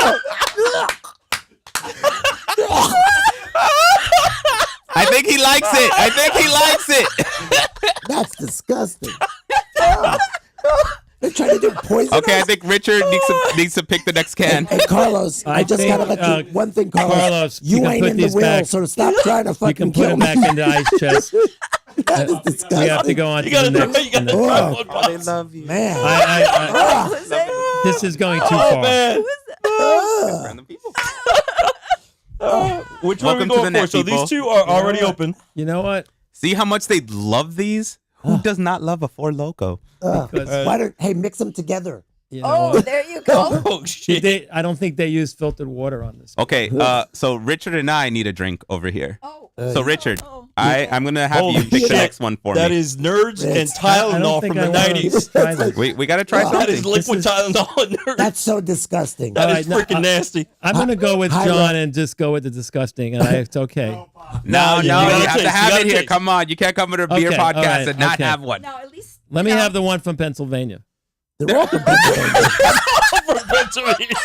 I think he likes it. I think he likes it. that's disgusting. Ugh. They're trying to do poison. Okay, I us? think Richard needs to pick the next can. Hey, Carlos, I just think, gotta let you. One thing, Carlos. Carlos, you you can ain't put in the these will, back. so stop trying to You fucking can put kill him me. back into ice chest. That is We disgusting. have to go on You to the gotta next. try. You gotta one. try Ugh. one Oh, they box. love you. Man. I, Who's it? this is going too Oh far. man. Ugh. Random people. Which one are we Welcome to going the for? net, So people. these two are already open. You know what? See how much they love these? Who does not love a Four Loco? Ugh. Because- Why don't? Hey, mix them together. You know Oh, what? there you go. Oh shit. I don't think they use filtered water on this. Okay, so Richard and I need a drink over here. Oh. So Richard, Oh. I'm gonna have Holy you pick the shit. next one for That me. is nerds and It's- I Tylenol don't from think the I wanna 90s. try this. We gotta try Oh, That something. is liquid is- Tylenol and nerds. That's so disgusting. That All is right, no, freaking nasty. I'm gonna go with Hi, John Ro- and just go with the disgusting, and it's okay. No, you you gotta have taste, to you have gotta it here. taste. Come on, you can't come to a beer Okay, all podcast right, and not okay. have one. Now at least Let me have the one from Pennsylvania. They're all from Pennsylvania. From Pennsylvania.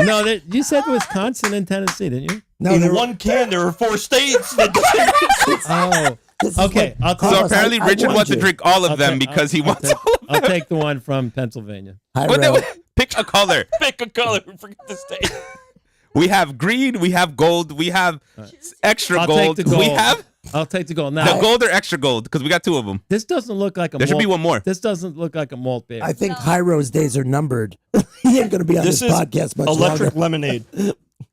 No, you said Wisconsin and Tennessee, didn't you? No, In they're one can, there are 4 states. Oh, This is okay. what- I'll So Carlos, apparently I Richard warned wants to you. drink all of I'll them take- because he I'll wants take- all of I'll them. take the one from Pennsylvania. But Hyro, pick a color. Pick a color. Forget the state. We have green, we have gold, we have extra I'll gold. take the gold. We have I'll take the gold. the Now, gold or extra gold because we got 2 of them. this doesn't look like a There should malt. be one more. This doesn't look like a malt beer. I think Hyro's days are numbered. He ain't going to be on this, This is podcast much electric longer. lemonade.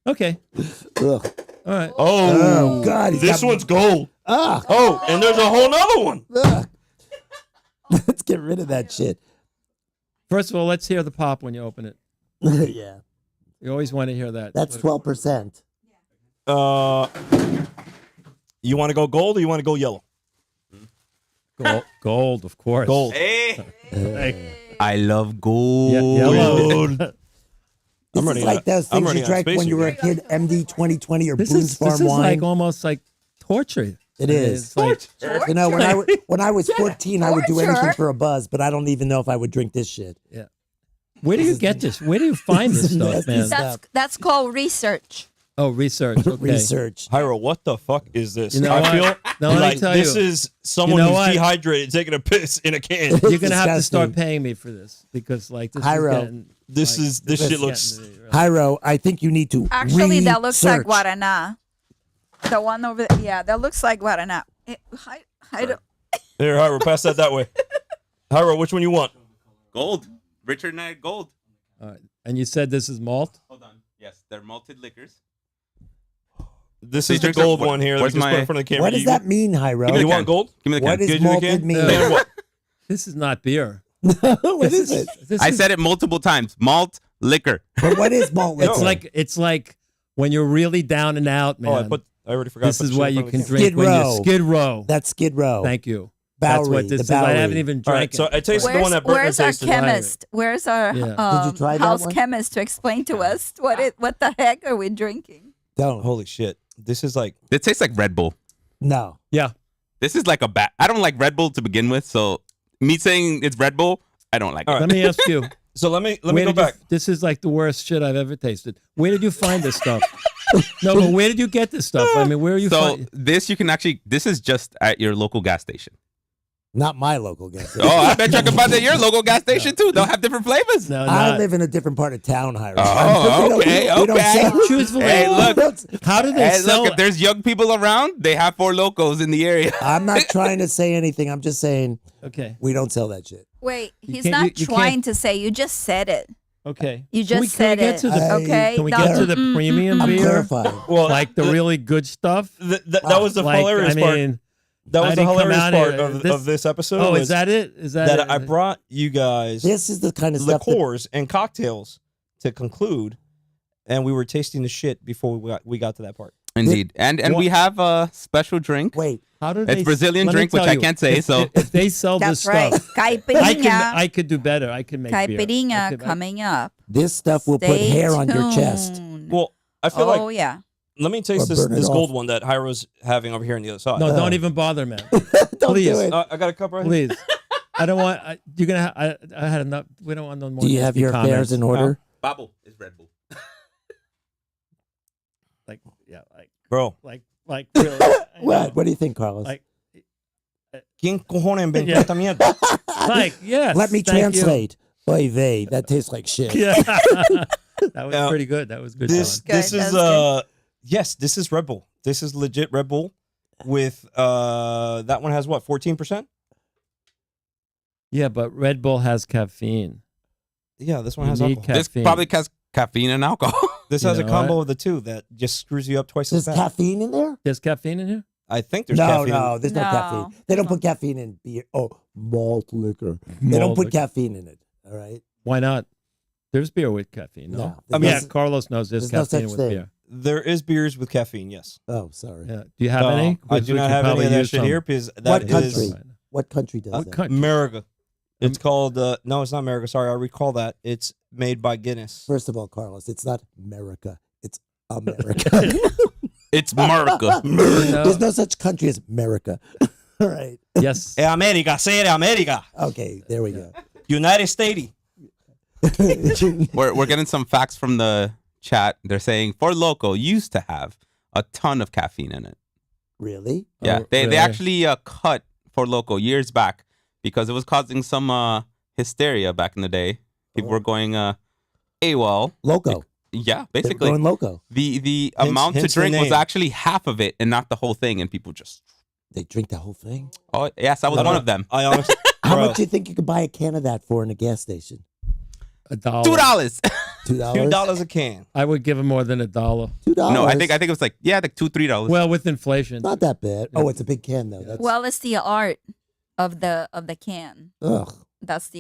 Okay. Ugh. All right. Oh, God. he's This got- one's gold. Ah, Oh, and there's a whole nother one. ugh. Let's get rid of that shit. First of all, let's hear the pop when you open it. Yeah. You always want to hear that. That's 12%. You want to go gold or you want to go yellow? Gold, of course. Gold. Hey, Hey. I love gold. Yellow. This I'm is running like out- those I'm things running you out of drank space when you were a here. kid, MD 2020 or This Boone's is Farm wine. like almost like torture. It is. It's like, You know, when I was 14, I would do anything Torture. for a buzz, but I don't even know if I would drink this shit. where do you get this? Where do you find this stuff, Nasty man? stuff. That's called research. Oh, research. Okay. Research. Hyro, what the fuck is this? You know I what? feel Now, let me like tell this you. is someone You know who's what? dehydrated taking a piss in a can. You're gonna have to start Disgusting. paying me for this because, like, this Hyro. is getting, This like, is this is shit looks. getting to me, really. Hyro, I think you need to Actually, that looks like research. Guaraná. The one over there, yeah, that looks like Guaraná. I don't. Here, Hyro, pass that way. Hyro, which one you want? Gold. Richard and I had gold. All right. And you said this is malt. Hold on. Yes, they're malted liquors. This So is you the drink some- gold one here. where's That we just put my- in front of the camera. What does that mean, Hyro? Give me You the want can. gold? Give me the What can. is Good, you malted can? mean? Then what? This is not beer. What is it? This I is- said it multiple times. Malt liquor. But what is malt liquor? it's like when you're really down and out, man. Oh, I already forgot. this to put is the shit what in you front of can the drink Skid when Row. you Skid Row. That's Skid Row. Thank you. Bowery, That's what this the is. I Bowery. haven't even All drank right, so it. I tasted the one that Brittany Where's our tasted. chemist? Where's our Yeah. Did you try that house one? chemist to explain to us what the heck are we drinking? Don't. Holy shit! This is like It tastes like Red Bull. No. Yeah. This is like a bat. I don't like Red Bull to begin with, so me saying it's Red Bull, I don't like All it. right. Let me ask you. so. Let me where go did back. this is like the worst shit I've ever tasted. Where did you find this stuff? No, but where did you get this stuff? I mean, where are you So finding? this you can actually. This is just at your local gas station. Not my local gas Oh, station. I bet you can find it at your local gas station too. They'll have different flavors. No, I not. live in a different part of town, Hyro. Oh, okay, We don't okay. sell- Truthfully, Hey, look. how do they Hey, sell? look, if there's young people around, they have 4 locos in the area. I'm not trying to say anything. I'm just saying Okay, we don't sell that shit. Wait, he's can't- not you trying can't- to say. You just said it. okay. You Can we- just can we said get it. to the- Okay. Can we No, get to the premium I'm beer? clarifying. Well, Like the really good stuff? that was the Like, hilarious I part. mean, That I was the didn't come hilarious out part here- of this episode. oh, was is that it? Is that, that it? I brought you guys This is the kind of stuff. liqueurs and cocktails to conclude, and we were tasting the shit before we got to that part. Indeed, and What- we have a special drink. Wait, How do It's they? Brazilian let me drink, which tell I you, can't say, If, so- if they sell this That's right. stuff, Caipirinha. I could do better. I could make beer. I Caipirinha could- coming up. this stuff will put Stay hair on your chest. tuned. Well, I feel Oh like yeah. let me taste Or this burn it gold off. one that Hyro's having over here on the other side. No, don't even bother, man. Don't Please. do it. I got a cup right here. Please. I don't want. You're gonna. I had enough. We don't want no more. Do you have nasty your affairs comments. in order? Bubble is Red Bull. Like, yeah, Bro. like really. I What? know. What do you think, Carlos? Like, ¿Quién cojones inventó Yeah. esta mierda? like, yes. Let me thank you. translate. Oy vey, that tastes like shit. Yeah. That was Now, pretty good. That was good. This John. this Good, is that's yes, this is Red Bull. This is legit Red Bull with that one has what, 14%? Yeah, but Red Bull has caffeine. Yeah, this one You has need alcohol. This caffeine. probably has caffeine and alcohol. This You has a know combo what? of the two that just screws you up twice There's as fast. caffeine in there? There's caffeine in here. I think there's No, caffeine. no, there's no No. caffeine. They don't put caffeine in beer. Oh, malt liquor. They don't Malt put liquor. caffeine in it. All right. Why not? There's beer with caffeine. No. No, I there's mean, no- Yeah, Carlos knows there's there's no caffeine such with thing. beer. There is beers with caffeine, yes. Oh, sorry. Yeah. Do you have any? I Because do we not could have any probably of that use shit some. here because What that country? is What country does What that? country? America. It's called no, it's not America. Sorry, I recall that. It's made by Guinness. First of all, Carlos, it's not America. It's America. It's America. No. There's no such country as America. All right. Yes. America, say it, America. Okay, there we go. United States. We're getting some facts from the chat. They're saying Four Loco used to have a ton of caffeine in it. Really? Yeah, Oh, they really? actually cut Four Loco years back because it was causing some hysteria back in the day. People were going AWOL. Loco. Yeah, They were basically. going loco. The Hence- amount to hence the drink was name. actually half of it and not the whole thing, and people just. They drink the whole thing. Oh yes, I was one of them. I honestly, How bro, much do you think you could buy a can of that for in a gas station? $1. $2. $2. $2 a can. I would give him more than $1. $2. No, I think it was like like $2-3. Well, with inflation. Not that bad. Oh, it's a big can though. That's Well, it's the art of the can. ugh. That's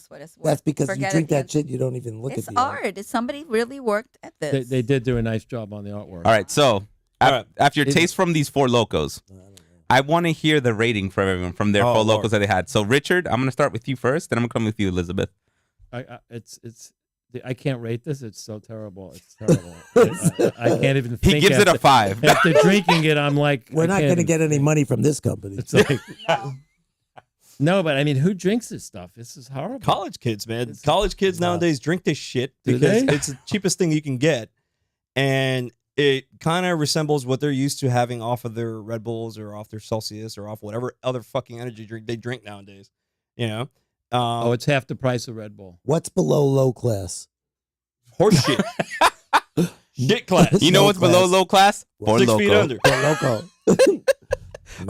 what it's worth. That's because you Forget drink it, that shit. You don't even look It's at the art. It's somebody really worked at this. They did do a nice job on the artwork. All right, so All right. after your It- taste from these Four Locos, I want to hear the rating from everyone from their Oh, Four Lord. Locos that they had. So Richard, I'm gonna start with you first, then I'm gonna come with you, Elizabeth. I can't rate this. It's so terrible. It's terrible. I can't even think. He gives it a 5. After drinking it, I'm like, We're I not can't going to even get any think. money from this company. It's like, no, but I mean, who drinks this stuff? This is horrible. College kids, man. College kids nowadays drink this shit Do because they? it's the cheapest thing you can get. And it kind of resembles what they're used to having off of their Red Bulls or off their Celsius or off whatever other fucking energy drink they drink nowadays. You know? Oh, it's half the price of Red Bull. What's below low class? Horse shit. Shit class. You know Low what's below class. low class? Four 6 feet Loco. under. Four Loco.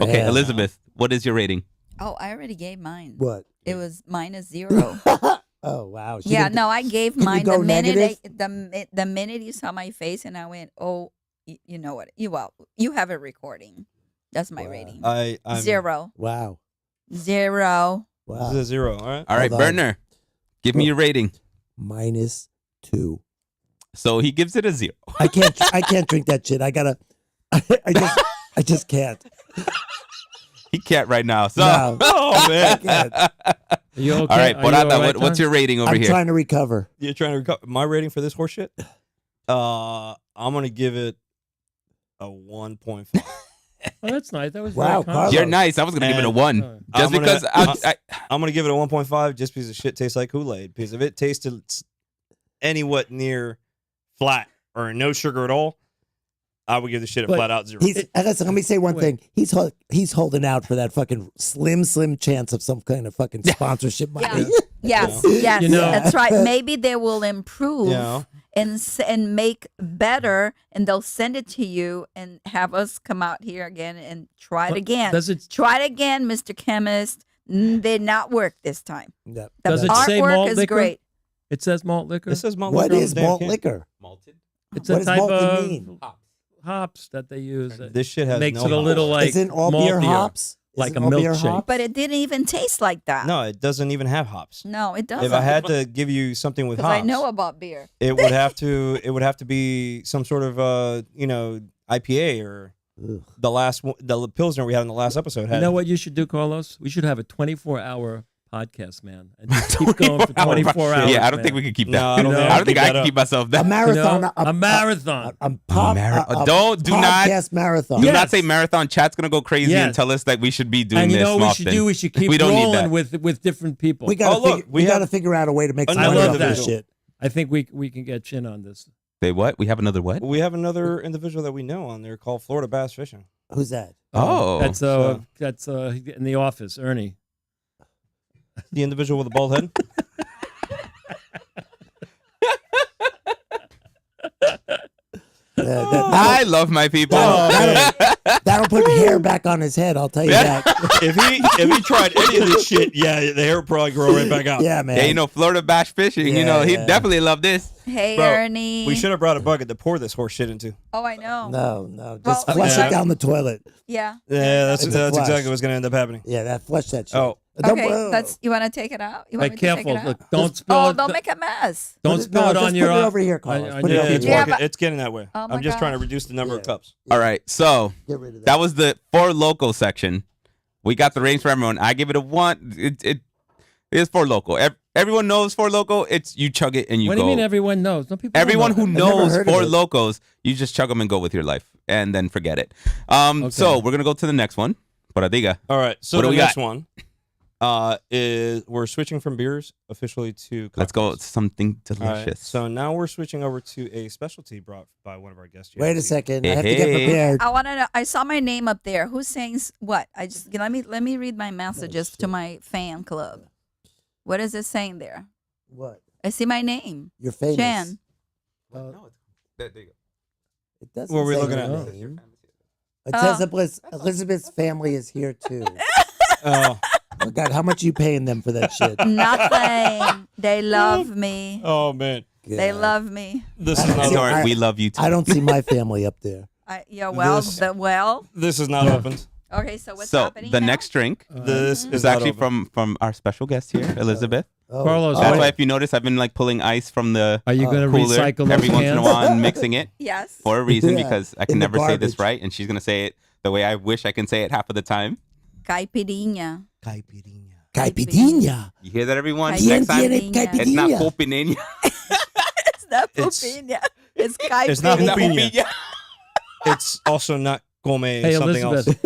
Okay, Man. Elizabeth, what is your rating? Oh, I already gave mine. What? It was -0. Oh wow. She Yeah, didn't- no, I gave Can you mine go the minute negative? the minute you saw my face, and I went, "Oh, you know what? You have a recording." That's my Wow. rating. I'm 0. Wow. 0. This Wow. is a 0. All right. All right, Hold on. Berner, give me your rating. -2. So he gives it a 0. I can't drink that shit. I gotta. I just can't. He can't right now. So, No. Oh, man. can't. Are you okay? all right, Are you Porata, all right, what's Don? your rating over I'm here? trying to recover. You're trying to recover. My rating for this horse shit? I'm going to give it a 1.5. Oh, that's nice. That was Wow, very kind. Carlos. You're nice. I was gonna give it a And 1, I'm just gonna- because. I'm going to give it a 1.5 just because the shit tastes like Kool-Aid. Because if it tasted anywhat near flat or no sugar at all, I would give the shit a But flat out 0. Listen, let me say one Wait. thing. He's holding out for that fucking slim chance of some kind of fucking sponsorship money. Yes, You yes, You know- that's right. Maybe they will improve You know? and make better, and they'll send it to you and have us come out here again and try it But again. Does it Try it again, Mr. Chemist. Did not work this time. Yeah. The Does it say artwork malt is liquor? great. It says malt liquor. It says malt What liquor on is the damn malt can. liquor? Malted. It's What a does type malted of mean? hops that they use. that This shit has makes no it a hops. little like Isn't all beer maltier. hops? like Isn't a all beer milkshake. hops? But it didn't even taste like that. No, it doesn't even have hops. No, it doesn't. If I had to give you something with because hops, I know about beer. it would have to be some sort of IPA or Ugh. the Pilsner we had in the last episode had. You know what you should do, Carlos? We should have a 24-hour podcast, man, and just keep going for 24 hours. Yeah, I don't man. think we can keep that. No, I don't think I don't think I can keep myself A that. marathon. a marathon. Don't do not podcast marathon. do Yes. not say marathon. Chat's gonna go crazy and Yes. tell us that we should be doing And you this know what more we should often. do? We should keep We don't need rolling that. with different people. We gotta Oh, look, we we gotta have figure out a way to make some another money off individual. this shit. I think we can get Chin on this. Say what? We have another what? We have another individual that we know on there called Florida Bass Fishing. Who's that? Oh. that's So- in the office, Ernie. The individual with the bald head. I love my people. That'll put hair back on his head. I'll tell you that. if he tried any of this shit, yeah, the hair would probably grow right back out. Yeah, man. Yeah, you know, Florida Bash Fishing, you Yeah, know, he'd yeah. definitely love this. Hey, Bro, Ernie. We should have brought a bucket to pour this horse shit into. Oh, I know. No, just Well, flush yeah. it down the toilet. Yeah. Yeah, that's It's a flush. exactly what's gonna end up happening. Yeah, that flush that shit. Oh. Okay, you want to take it out? You want Be me to take careful. it out? Look, don't spill Oh, it. don't make a mess. Don't spill it on just your. put it over here, Carlos. on Put your- it over It's here. Yeah, working. but- It's getting that way. Oh my I'm just trying to gosh. reduce the number of Yeah. cups. All right, so Get rid of that. that was the Four Loco section. We got the ratings for everyone. I give it a 1. It is Four Loco. Everyone knows Four Loco. It's you chug it and you What go. do you mean everyone knows? No people. don't Everyone know who that. never knows heard of Four it. Locos, you just chug them and go with your life and then forget it. So we're gonna go to the next one. Boradiga. All right. So What do the we next got? one is we're switching from beers officially to Let's go cocktails. something All right, delicious. so now we're switching over to a specialty brought by one of our guests. Wait a JLC. second. Hey, I have to get hey. prepared. I want to know. I saw my name up there. Who's saying what? I just let me read my messages to my fan club. What is it saying there? What? I see my name. You're famous. Jan. There you go. It doesn't What were we say looking your at? name. It says Elizabeth's family is here too. Oh, Oh God, how much are you paying them for that shit? Nothing. They love me. oh man, They God. love me. this is I- not. Sorry, I- we love you too. I don't see my family up there. This- Well. This is not opened. Okay, so what's So happening the now? next drink This is is not actually open. from our special guest here, Elizabeth. Oh. Carlos, That's what- why if you notice, I've been like pulling ice from the Are you going to cooler recycle those every once in a cans? while and mixing it Yes. for a reason Yeah, because I in can the never say this garbage. right, and she's gonna say it the way I wish I can say it half of the time. Caipirinha. Caipirinha. Caipirinha. You hear that, everyone? ¿Quién Next time, tiene Caipirinha. it's not caipirinha? copinena. It's not It's- pupinha. It's caipirinha. It's not It's not Copinha. copinena. It's also not come Hey, something Elizabeth,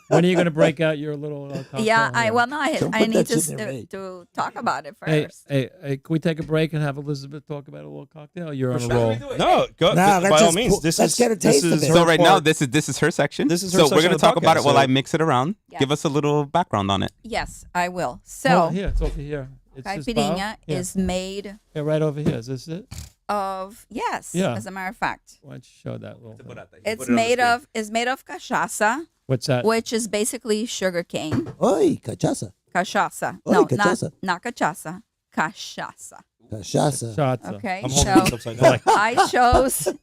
when are you going to break out your little cocktail? Yeah, here? Don't I put need that to shit in there, mate. to talk about it Hey, first. hey, can we take a break and have Elizabeth talk about a little cocktail? You're on a sure. roll. else. No, go, Nah, by let's all just means. pull- This let's is get a this taste of is it. her So right now, part. this is her section. This is her so we're section gonna of the talk about podcast, it while so- I mix it around. Yes. Give us a little background on it. Yes, I will. Oh, So, here, it's over here. It's this caipirinha bottle? Yeah. is made Yeah, right over here. Is this it? of Yeah. as a matter of fact. Why don't you show that little thing? It's made of cachaça, What's that? which is basically sugar cane. Oi, cachaça. Cachaça. Oi, No, cachaça. not cachaça. Cachaça. Cachaça. Shots. Okay. I'm holding So this upside down.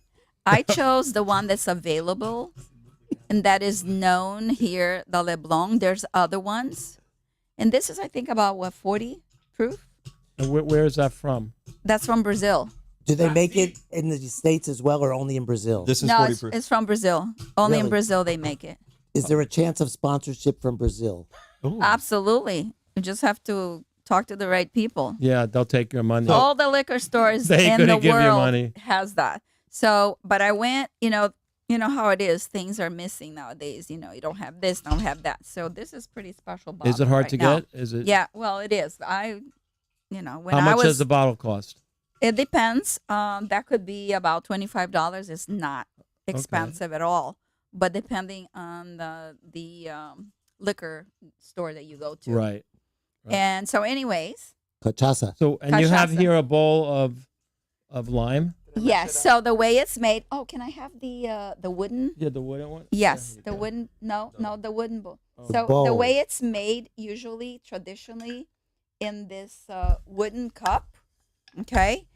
I chose the one that's available and that is known here, the Leblon. There's other ones. And this is I think about 40 proof? And where is that from? That's from Brazil. Do they make it in the States as well or only in Brazil? This is No, 40 it's, proof. it's from Brazil. Only in Really? Brazil they make it. Is there a chance of sponsorship from Brazil? Ooh. Absolutely. You just have to talk to the right people. Yeah, they'll take your money. All the liquor stores They in couldn't the give you world money. has that. So, but I went, you know how it is. Things are missing nowadays. You don't have this, don't have that. So this is pretty special bottle. Is it hard right to now. get? Is it? Yeah, well, it is. When How I much was, does the bottle cost? it depends. That could be about $25. It's not expensive at all, but depending on the liquor store that you go to. Right. And so, anyways, Cachaça. So, and you have Cachaça. here a bowl of lime. yes. So the way it's made. Oh, can I have the wooden? Yeah, the wooden one. Yes, Yeah, the wooden. No, the wooden bowl. Oh. So the bowl. way it's made, usually, traditionally, in this wooden cup, okay,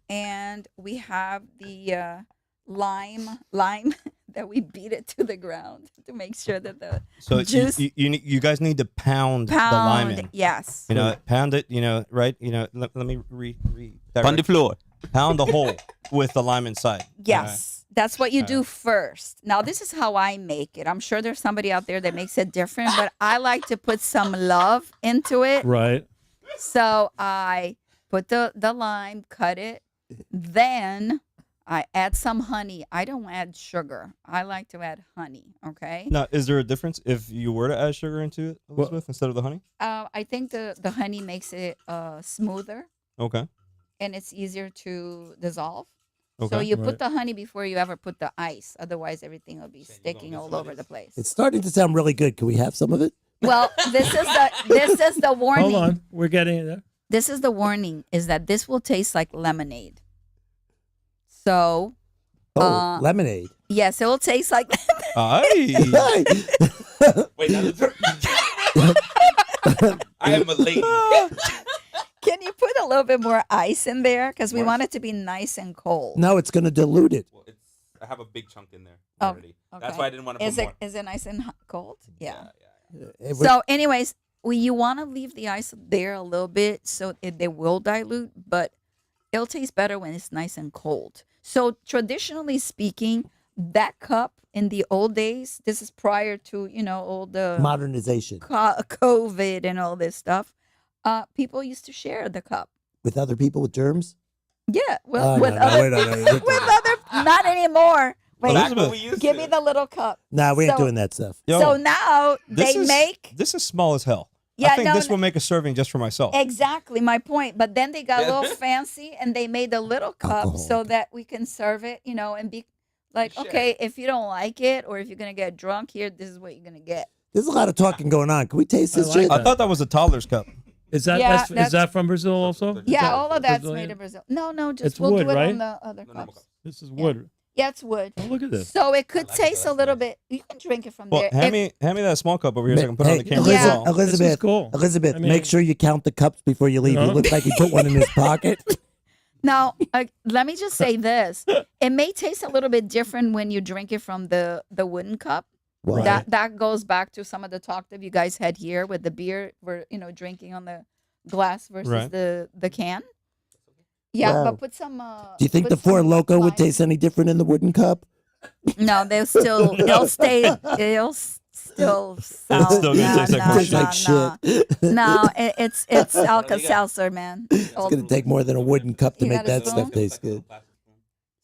and we have the lime that we beat it to the ground to make sure that the So juice you guys need to pound the lime in. Yes. Pound it. Right. Let me On the floor. pound the hole with the lime inside. Yes. That's what you do first. Now, this is how I make it. I'm sure there's somebody out there that makes it different, but I like to put some love into it. Right. So I put the lime, cut it, then I add some honey. I don't add sugar. I like to add honey, okay? Now, is there a difference if you were to add sugar into it, Elizabeth, instead of the honey? I think the honey makes it smoother Okay. and it's easier to dissolve. So Okay. you put Right. the honey before you ever put the ice. Otherwise, everything will be sticking all over the place. It's starting to sound really good. Can we have some of it? Well, this is the warning. Hold on. We're getting there. This is the warning: is that this will taste like lemonade. So Oh, lemonade. yes, it will taste like. Aye. Wait, I am a lady. Can you put a little bit more ice in there? Because we want it to be nice and cold. No, it's going to dilute it. Well, I have a big chunk in there Oh, already. That's okay. why I didn't want to Is put it more. is it nice and cold? Yeah. It would- So, anyways, you want to leave the ice there a little bit so they will dilute, but it'll taste better when it's nice and cold. So, traditionally speaking, that cup in the old days, this is prior to all the modernization COVID and all this stuff. People used to share the cup. with other people with germs. Yeah, well, Oh, with no, other, wait, no, no, no, with other, not anymore. Wait, Back when Elizabeth. we used give to. me the little cup. Nah, we ain't So- doing that stuff. Yo, So now this they is, make this is small as hell. Yeah, I think no, this no. will make a serving just for myself. exactly my point. But then they got a Yeah. little fancy and they made a little cup Alcohol. so that we can serve it, and be like, Share. okay, if you don't like it or if you're gonna get drunk here, this is what you're gonna get. There's a lot of talking going on. Can we taste this I like shit? that. I thought that was a toddler's cup. Is that Yeah, is that from Brazil also? Is Yeah, that all of that's Brazilian? made in Brazil. No, just It's we'll wood, do it right? on the other No, no, cups. This is wood. Yeah, it's wood. Oh, look at this. So it could I like it, taste a that's little nice. bit. You can drink it from Well, there. hand me that small cup over here so I can put it on the Hey, camera. Yeah. as well. This is Elizabeth, cool. Elizabeth, I mean- make sure you count the cups before you leave. No. You look like you put one in his pocket. Now, let me just say this: it may taste a little bit different when you drink it from the wooden cup. Why? That goes back to some of the talk that you guys had here with the beer. We're drinking on the glass versus Right. the can. Yeah, Wow. but put some. Do you think the put Four some Loco would lime. taste any different in the wooden cup? No, they'll still. It'll stay. It'll still sound. still gonna taste like Tastes like shit. No, it's Alka Seltzer, man. It's gonna take more than a wooden cup to You make got a that spoon? stuff taste good.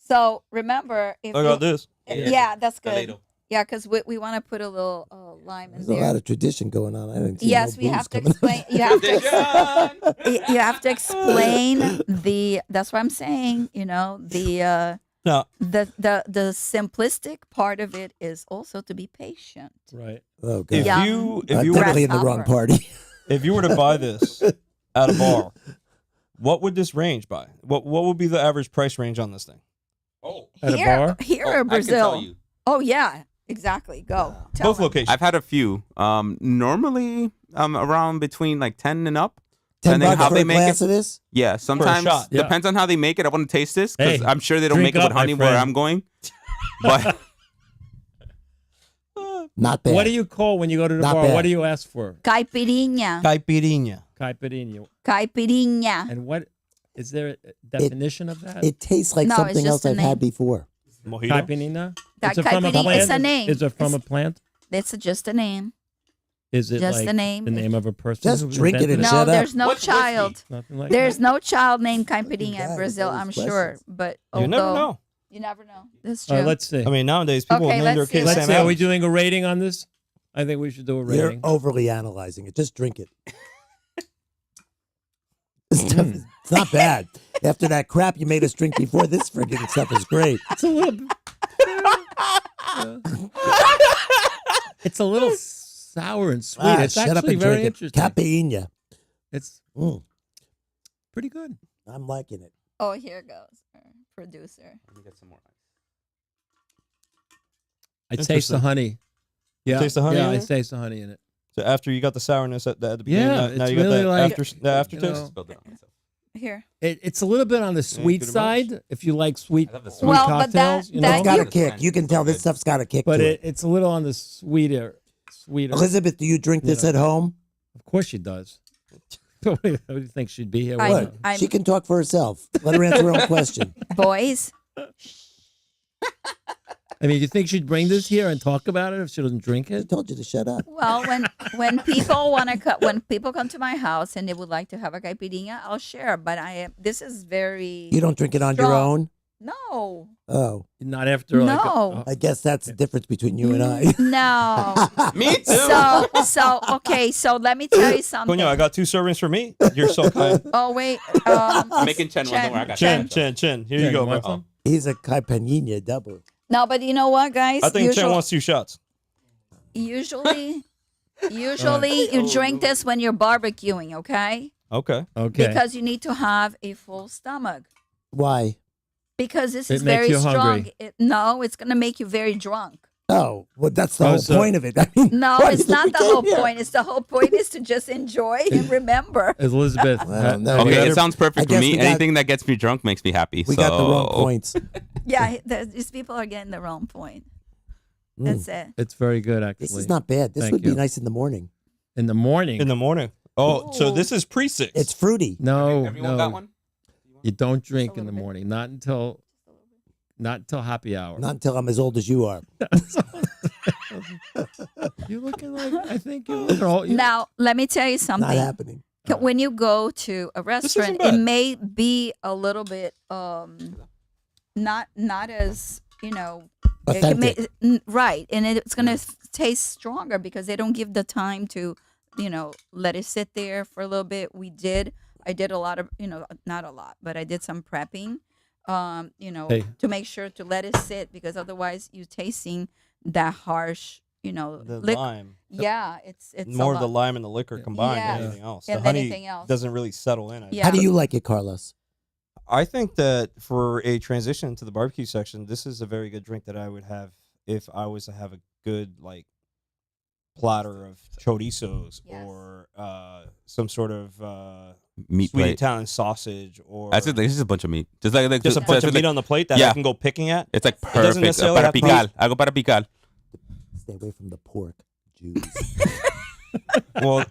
So remember, if I got this. yeah, that's good. Toledo. Yeah, because we want to put a little lime in There's a there. lot of tradition going on. I didn't see Yes, no we booze have to coming. explain. You have to. Tradition. You have to explain the. That's what I'm saying. The Now, the simplistic part of it is also to be patient. Right. Oh god, if Yeah. you I'm were definitely in the wrong Grasshopper. party. if you were to buy this at a bar, what would this range by? What would be the average price range on this thing? Oh, At a here, bar? here oh, in I can Brazil. tell you. Oh yeah, exactly. Go. Tell Both them. locations. I've had a few. Normally, around between like 10 and up. $10 Depending how for they a make glass it. of this. Yeah, sometimes shot. Yeah. depends on how they make it. I want to taste this because Hey, I'm sure they don't drink make it with up, my honey where friend. I'm going. But Not bad. What do you call when you go to the Not bar? bad. What do you ask for? Caipirinha. Caipirinha. Caipirinha. Caipirinha. And what is there a definition of that? It tastes like No, it's something just else a I've name. had before. Mojito. Caipirinha? That Is it from a caipirinha plant? is a name. Is it from a It's- plant? It's just a name. Is it just like the name. the name of a person? Just who drink it invented and No, shut up. there's no What's whiskey? child. Nothing like There's that? no child named God, Caipirinha in Brazil, all I'm these sure. questions. But You never although- know. You never know. That's All true. right, let's see. I mean, nowadays people Okay, name their let's see. kids Let's Sam see. Are we Adams. doing a rating on this? I think we should do a You're rating. overly analyzing it. Just drink it. This stuff is, it's not bad. After that crap you made us drink before, this friggin' stuff is great. It's a little. It's a little sour and sweet. It's Shut up actually and very drink it. interesting. Caipirinha. It's Mm, pretty good. I'm liking it. Oh, here goes our producer. Let me get some more. I taste Interesting. the honey. Yeah, taste the honey Yeah, in I there? taste the honey in it. So after you got the sourness at the beginning, Yeah, now it's you got really that like- aftertaste. you know, Spilled it on myself. Here. It's a little bit on the sweet good side if you like sweet, I love the sweet Well, but that- cocktails. You that know? It's got a you- kick. You can tell this stuff's got a kick But to it. it's a little on the sweeter. Elizabeth, do you drink this Yeah. at home? Of course she does. What do you think she'd be here? I- with What? us? I'm- She can talk for herself. Let her answer her own question. Boys, I mean, you think she'd bring this here and talk about it if she doesn't drink I it? told you to shut up. well, when people want to when people come to my house and they would like to have a caipirinha, I'll share. But this is very You don't drink it on your Strong. own? no, Oh, Not after like. No. I guess that's the difference between you and I. no. Me too. So okay. So let me tell you something. Coño, I got 2 servings for me. You're so kind. Oh wait, I'm making Chen one. Don't worry, I got Chin, you. chin. Here Yeah, you go, want bro. some? He's a caipirinha double. no, but you know what, guys? I think Chen wants 2 shots. Usually you drink this when you're barbecuing, okay? Okay. Okay. Because you need to have a full stomach. Why? Because this It is makes very you strong. hungry. No, it's gonna make you very drunk. Oh, well, that's the Oh, whole so- point of it. I mean, No, why it's did we not the get whole here? point. It's the whole point is to just enjoy and remember. Elizabeth. Well, no. have you Okay, ever- it sounds I perfect for guess me. we got- Anything that gets me drunk makes me happy. We got the wrong points. Yeah, these people are getting the wrong point. That's it. It's very good, actually. This is not bad. This Thank would be you. nice in the morning. In the morning. In the morning. Oh, so Ooh. this is pre-6. It's fruity. no, Everyone no. got one? You don't drink in the little bit. morning. Not until happy hour. Not until I'm as old as you are. You looking like I think you're looking all. Now, let me tell you Not something. happening. When you go to a isn't restaurant, it bad. may be a little bit not as Authentic. Right, and it's gonna taste stronger because they don't give the time to, let it sit there for a little bit. I did a lot of, not a lot, but I did some prepping, Hey. to make sure to let it sit because otherwise you tasting that harsh, The liquor. lime. Yeah, it's More a of the lot. lime and the liquor combined Yeah. than anything else. And The honey anything else. doesn't really settle in. Yeah. How do you like it, Carlos? I think that for a transition to the barbecue section, this is a very good drink that I would have if I was to have a good platter of chorizos Yes. or some sort of Meat sweet plate. Italian sausage or That's it. This is a bunch of meat. Just like just a bunch of meat on the plate that I Yeah. can go picking at. It's like doesn't perfect. necessarily Para have to be- picar. Algo para picar. Stay away from the pork juice. Well,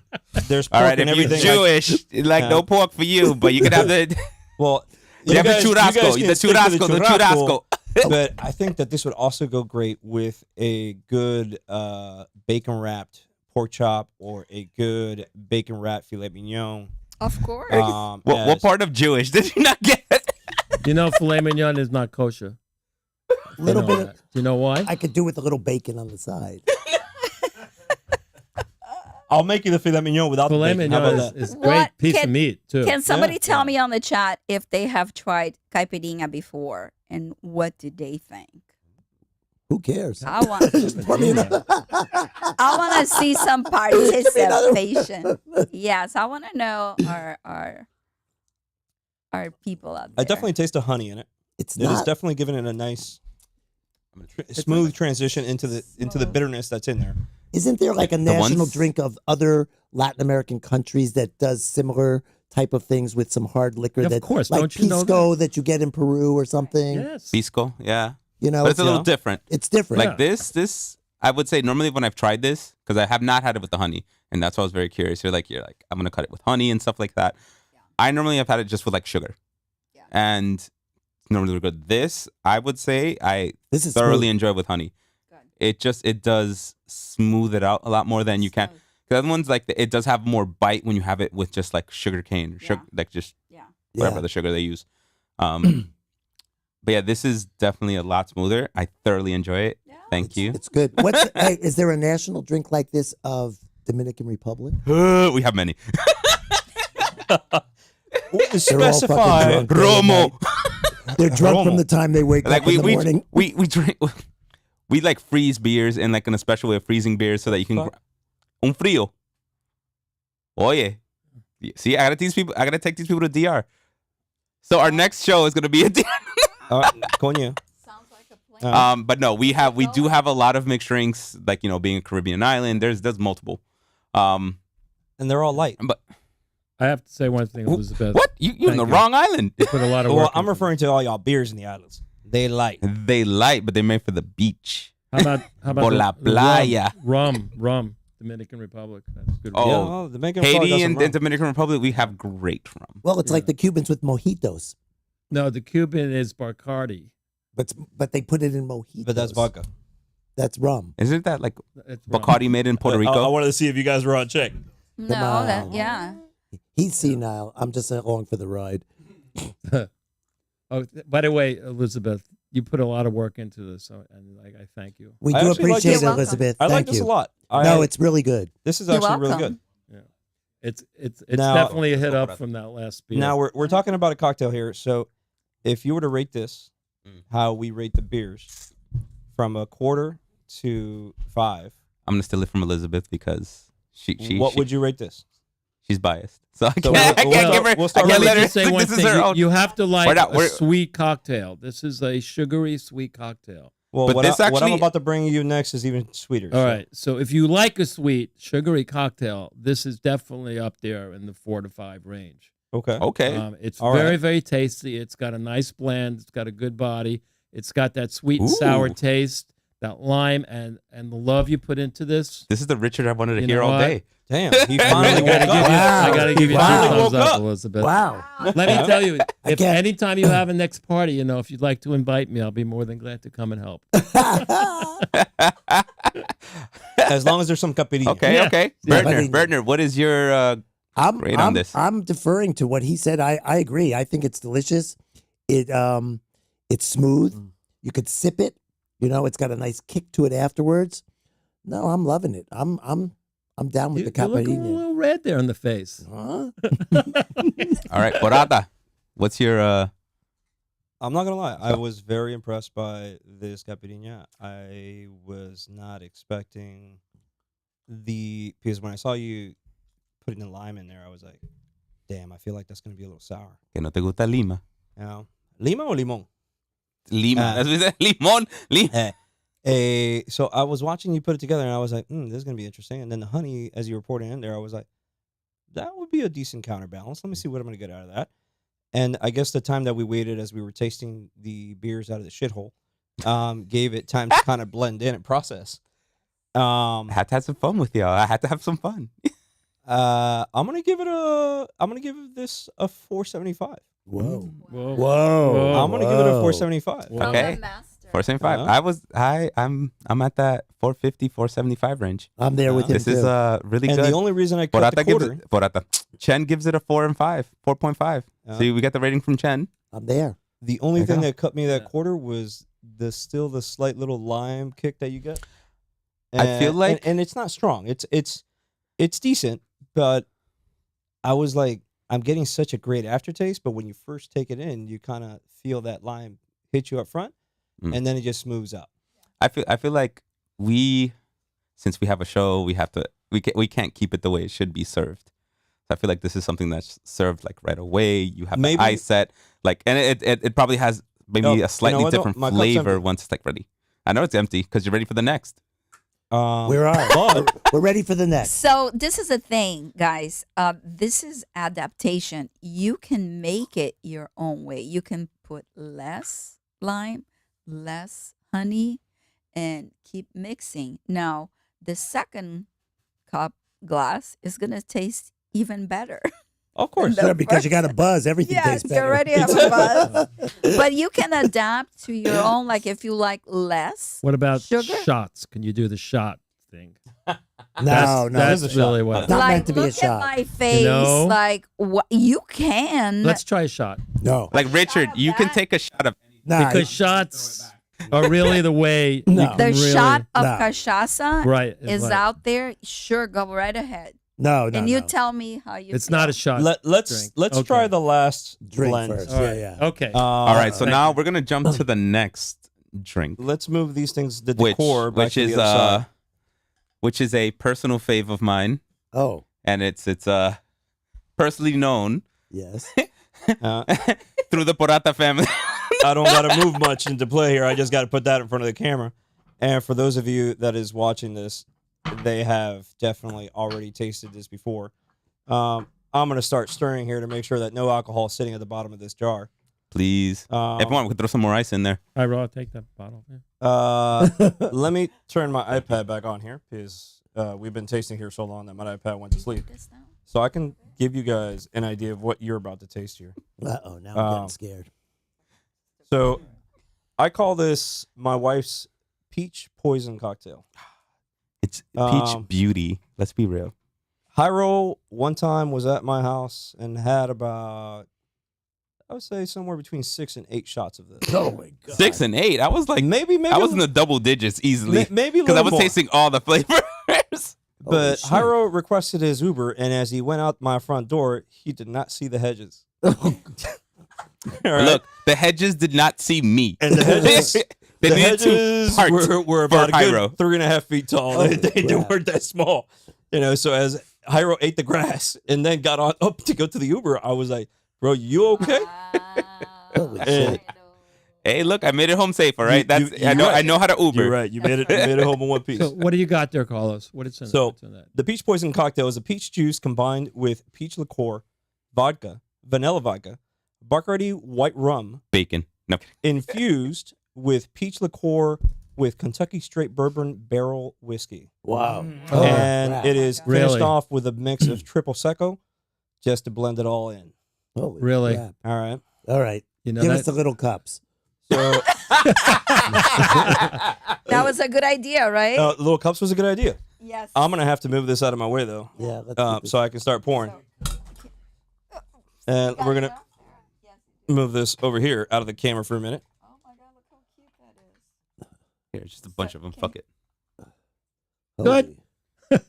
there's pork All right, and if you're everything. Jewish, no pork for you, but you can have the Well, you have the churrasco. The churrasco. But I think that this would also go great with a good bacon wrapped pork chop or a good bacon wrapped filet mignon. Of course. What as- part of Jewish did you not get? Filet mignon is not kosher. Little You know bit. that. Do you know why? I could do with a little bacon on the side. I'll make you the filet mignon without Filet the bacon. How mignon about that? is What great piece can- of meat too. Can somebody Yeah. tell me on the chat if they have tried caipirinha before and what did they think? Who cares? I want Just pour me another. I want to see some Give me another one. participation. Yes, I want to know our people out there. I definitely taste the honey in it. It's It is not. definitely giving it a nice, smooth transition into the Smooth. bitterness that's in there. Isn't there like a The national ones- drink of other Latin American countries that does similar type of things with some hard liquor? Of that, course, like don't you know pisco that you get in Peru or something. Yes. Pisco, yeah. You know, But it's a little Yeah. different. it's different. Like this, I would say normally when I've tried this, because I have not had it with the honey, and that's why I was very curious. You're like, I'm gonna cut it with honey and stuff like that. Yeah. I normally have had it just with like sugar, Yeah. and it's normally really good. This, I would say, I This is thoroughly smooth. enjoy with honey. Good. It does smooth it out a lot more than you can. Smooth. The other ones it does have more bite when you have it with just like sugar cane or sugar, like just Yeah. whatever Yeah. the sugar they use. But yeah, this is definitely a lot smoother. I thoroughly enjoy it. Yeah. Thank you. It's good. Hey, is there a national drink like this of Dominican Republic? We have many. They're all fucking Specify. drunk. Romo. They're drunk from Romo. the time they wake Like up in the morning. we drink. We like freeze beers in like in a special way of freezing beers so that you can. Fuck. Un frío. Oye. See, I gotta take these people to DR. So our next show is gonna be a DR. Coño. Sounds like a plan. But no, we do have a lot of mixed drinks, like being a Caribbean island. There's multiple. And they're all light. But I have to say one thing, Elizabeth. what you're in Thank the you. wrong island. You put a lot of work. Well, I'm into referring to all y'all beers in the islands. They light. They light, but they're made for the beach. it. How about Por la the playa. rum, Dominican Republic. That's good. Oh, Yeah, well, the Dominican Republic Haiti does some and rum. Dominican Republic, we have great rum. Well, it's like the Cubans with mojitos, No, the Cuban is Bacardi. but they put it in mojitos. But that's vodka. That's rum. Isn't that like It's rum. Bacardi made in Puerto Rico? I wanted to see if you guys were on check. No, on. yeah. He's senile. I'm just along for the ride. Oh, by the way, Elizabeth, you put a lot of work into this, and I thank you. We I do actually like appreciate this. it, You're welcome. Elizabeth. I like Thank this you. a lot. No, it's really good. This is You're actually really welcome. good. It's Now- definitely a hit up from that last beer. Now we're talking about a cocktail here. So if you were to rate this, how we rate the beers, from a quarter to 5, I'm gonna steal it from Elizabeth because what would you rate this? she's biased. So I So can't, we'll I can't start- give her. we'll start I can't with- Let let me her. just say one This is thing. her own. You have to like not- a sweet cocktail. This is a sugary sweet cocktail. Well, But what, this what I'm actually- about to bring you next is even sweeter. All right. So if you like a sweet sugary cocktail, this is definitely up there in the 4 to 5 range. Okay. Okay. It's All very, right. very tasty. It's got a nice blend. It's got a good body. It's got that sweet and sour Ooh. taste, that lime, and the love you put into this. This is the Richard I wanted to You hear know all what? day. Damn. He I finally gotta woke give up. you, Wow. I gotta give you Finally two thumbs woke up, up. Elizabeth. Wow. Let me tell you, if Again. anytime you have a next party, if you'd like to invite me, I'll be more than glad to come and help. As long as there's some caipirinha. Okay, Yeah. okay. Yeah, Bertner, Bertner, what is your Great on this. I'm deferring to what he said. I agree. I think it's delicious. It's smooth. You could sip it. You know, it's got a nice kick to it afterwards. No, I'm loving it. I'm down with the You're looking a caipirinha. little red there on the face. Huh? All right, Porata, what's your I'm not gonna lie. I was very impressed by this caipirinha. I was not expecting because when I saw you putting the lime in there, I was like, damn, I feel like that's gonna be a little sour. que no te gusta lima? You know, lima or limon? Lima. That's what he said. Limon. So I was watching you put it together, and I was like, this is gonna be interesting. And then the honey, as you were pouring in there, I was like, that would be a decent counterbalance. Let me see what I'm gonna get out of that. And I guess the time that we waited as we were tasting the beers out of the shithole gave it time to kind of blend in and process. I had to have some fun with y'all. I had to have some fun. I'm gonna give this a 475. Whoa. Whoa. Whoa. I'm gonna give it a 475. Wow. Okay. 475. I'm at that 450, 475 range. I'm there with him This too. is really And good. the only reason I cut the quarter, Chen gives it a 4.5. Yeah. See, we get the rating from Chen. I'm there. the only There you thing go. that cut me that quarter was the slight little lime kick that you get. I feel like- and it's not strong. It's decent, but I was like, I'm getting such a great aftertaste. But when you first take it in, you kind of feel that lime hit you up front, and then it just smooths out. I feel like since we have a show, we can't keep it the way it should be served. So I feel like this is something that's served like right away. You have Maybe- the ice set, like, and it probably has maybe Oh, a slightly you know what, though? different My cup's flavor empty. once it's like ready. I know it's empty because you're ready for the next. We are. But We're ready for the next. So this is a thing, guys. This is adaptation. You can make it your own way. You can put less lime, less honey, and keep mixing. Now, the second cup glass is gonna taste even better. of course, The Sure, because you got a buzz. Everything Yes, tastes you better. already have a buzz. But you can adapt to your own. Like if you like less. What about Sugar? shots? Can you do the shot thing? No, That's It's a really shot. what. Not like, meant to be a look shot. at my face. know? Like what you can. Let's try a shot No. Like Richard, of you can that. take a shot of. Nah, because shots are really the way. No. You can the really, shot of No. cachaça right is right. out there. Sure, go right ahead. no, and you no. tell me how you. It's feel. not a shot. let's drink. Okay. try the last Drink blend. first. All right. Yeah. Okay. All right, so thank now you. we're gonna jump to the next drink, Let's move these things, the which decor, back to is the other side. which is a personal fave of mine, Oh, and it's personally known yes. through the Porata family. I don't got to move much into play here. I just got to put that in front of the camera. And for those of you that is watching this, they have definitely already tasted this before. I'm going to start stirring here to make sure that no alcohol is sitting at the bottom of this jar. Please, if you want, we can throw some more ice in there. Hi, Raw. Take that bottle. Yeah. Let me turn my iPad back on here because we've been tasting here so long that my iPad went to sleep. This now? So I can give you guys an idea of what you're about to taste here. Uh-oh, now I'm getting scared. So I call this my wife's peach poison cocktail. It's peach Um, beauty. Let's be real. Hyro one time was at my house and had about, I would say, somewhere between 6 and 8 shots of this. Oh my god. 6 and 8. I was like, Maybe I was in the double digits easily maybe a because I little was more. tasting all the flavors. But shit. Hyro requested his Uber, and as he went out my front door, he did not see the hedges. All right? Look, the hedges did not see me. And the hedges, they the needed to hedges part were about a good Hyro. 3.5 feet tall. Oh, They crap. weren't that small, so as Hyro ate the grass and then got on up to go to the Uber, I was like, "Bro, you okay?" Holy And- shit. Hey, look, I made it home safe. All right, You- that's you're I know. right. I know how to Uber. You're right. You made it home in one piece. So what do you got there, Carlos? What is in So- what's in that? The peach poison cocktail is a peach juice combined with peach liqueur, vodka, vanilla vodka, Bacardi white rum, Bacon. No. infused with peach liqueur with Kentucky straight bourbon barrel whiskey. Wow. Oh, And crap. it is finished Really? off with a mix of triple secco just to blend it all in. Holy Really? crap. All right. All right. You know Give that, us the little cups. So That was a good idea, right? little cups was a good idea. Yes. I'm going to have to move this out of my way, though, Yeah. Let's get this. so I can start pouring. And we're going to move this over here out of the camera for a minute. Oh my God! Look how cute that is. Here, just a bunch of them. Fuck it. Good.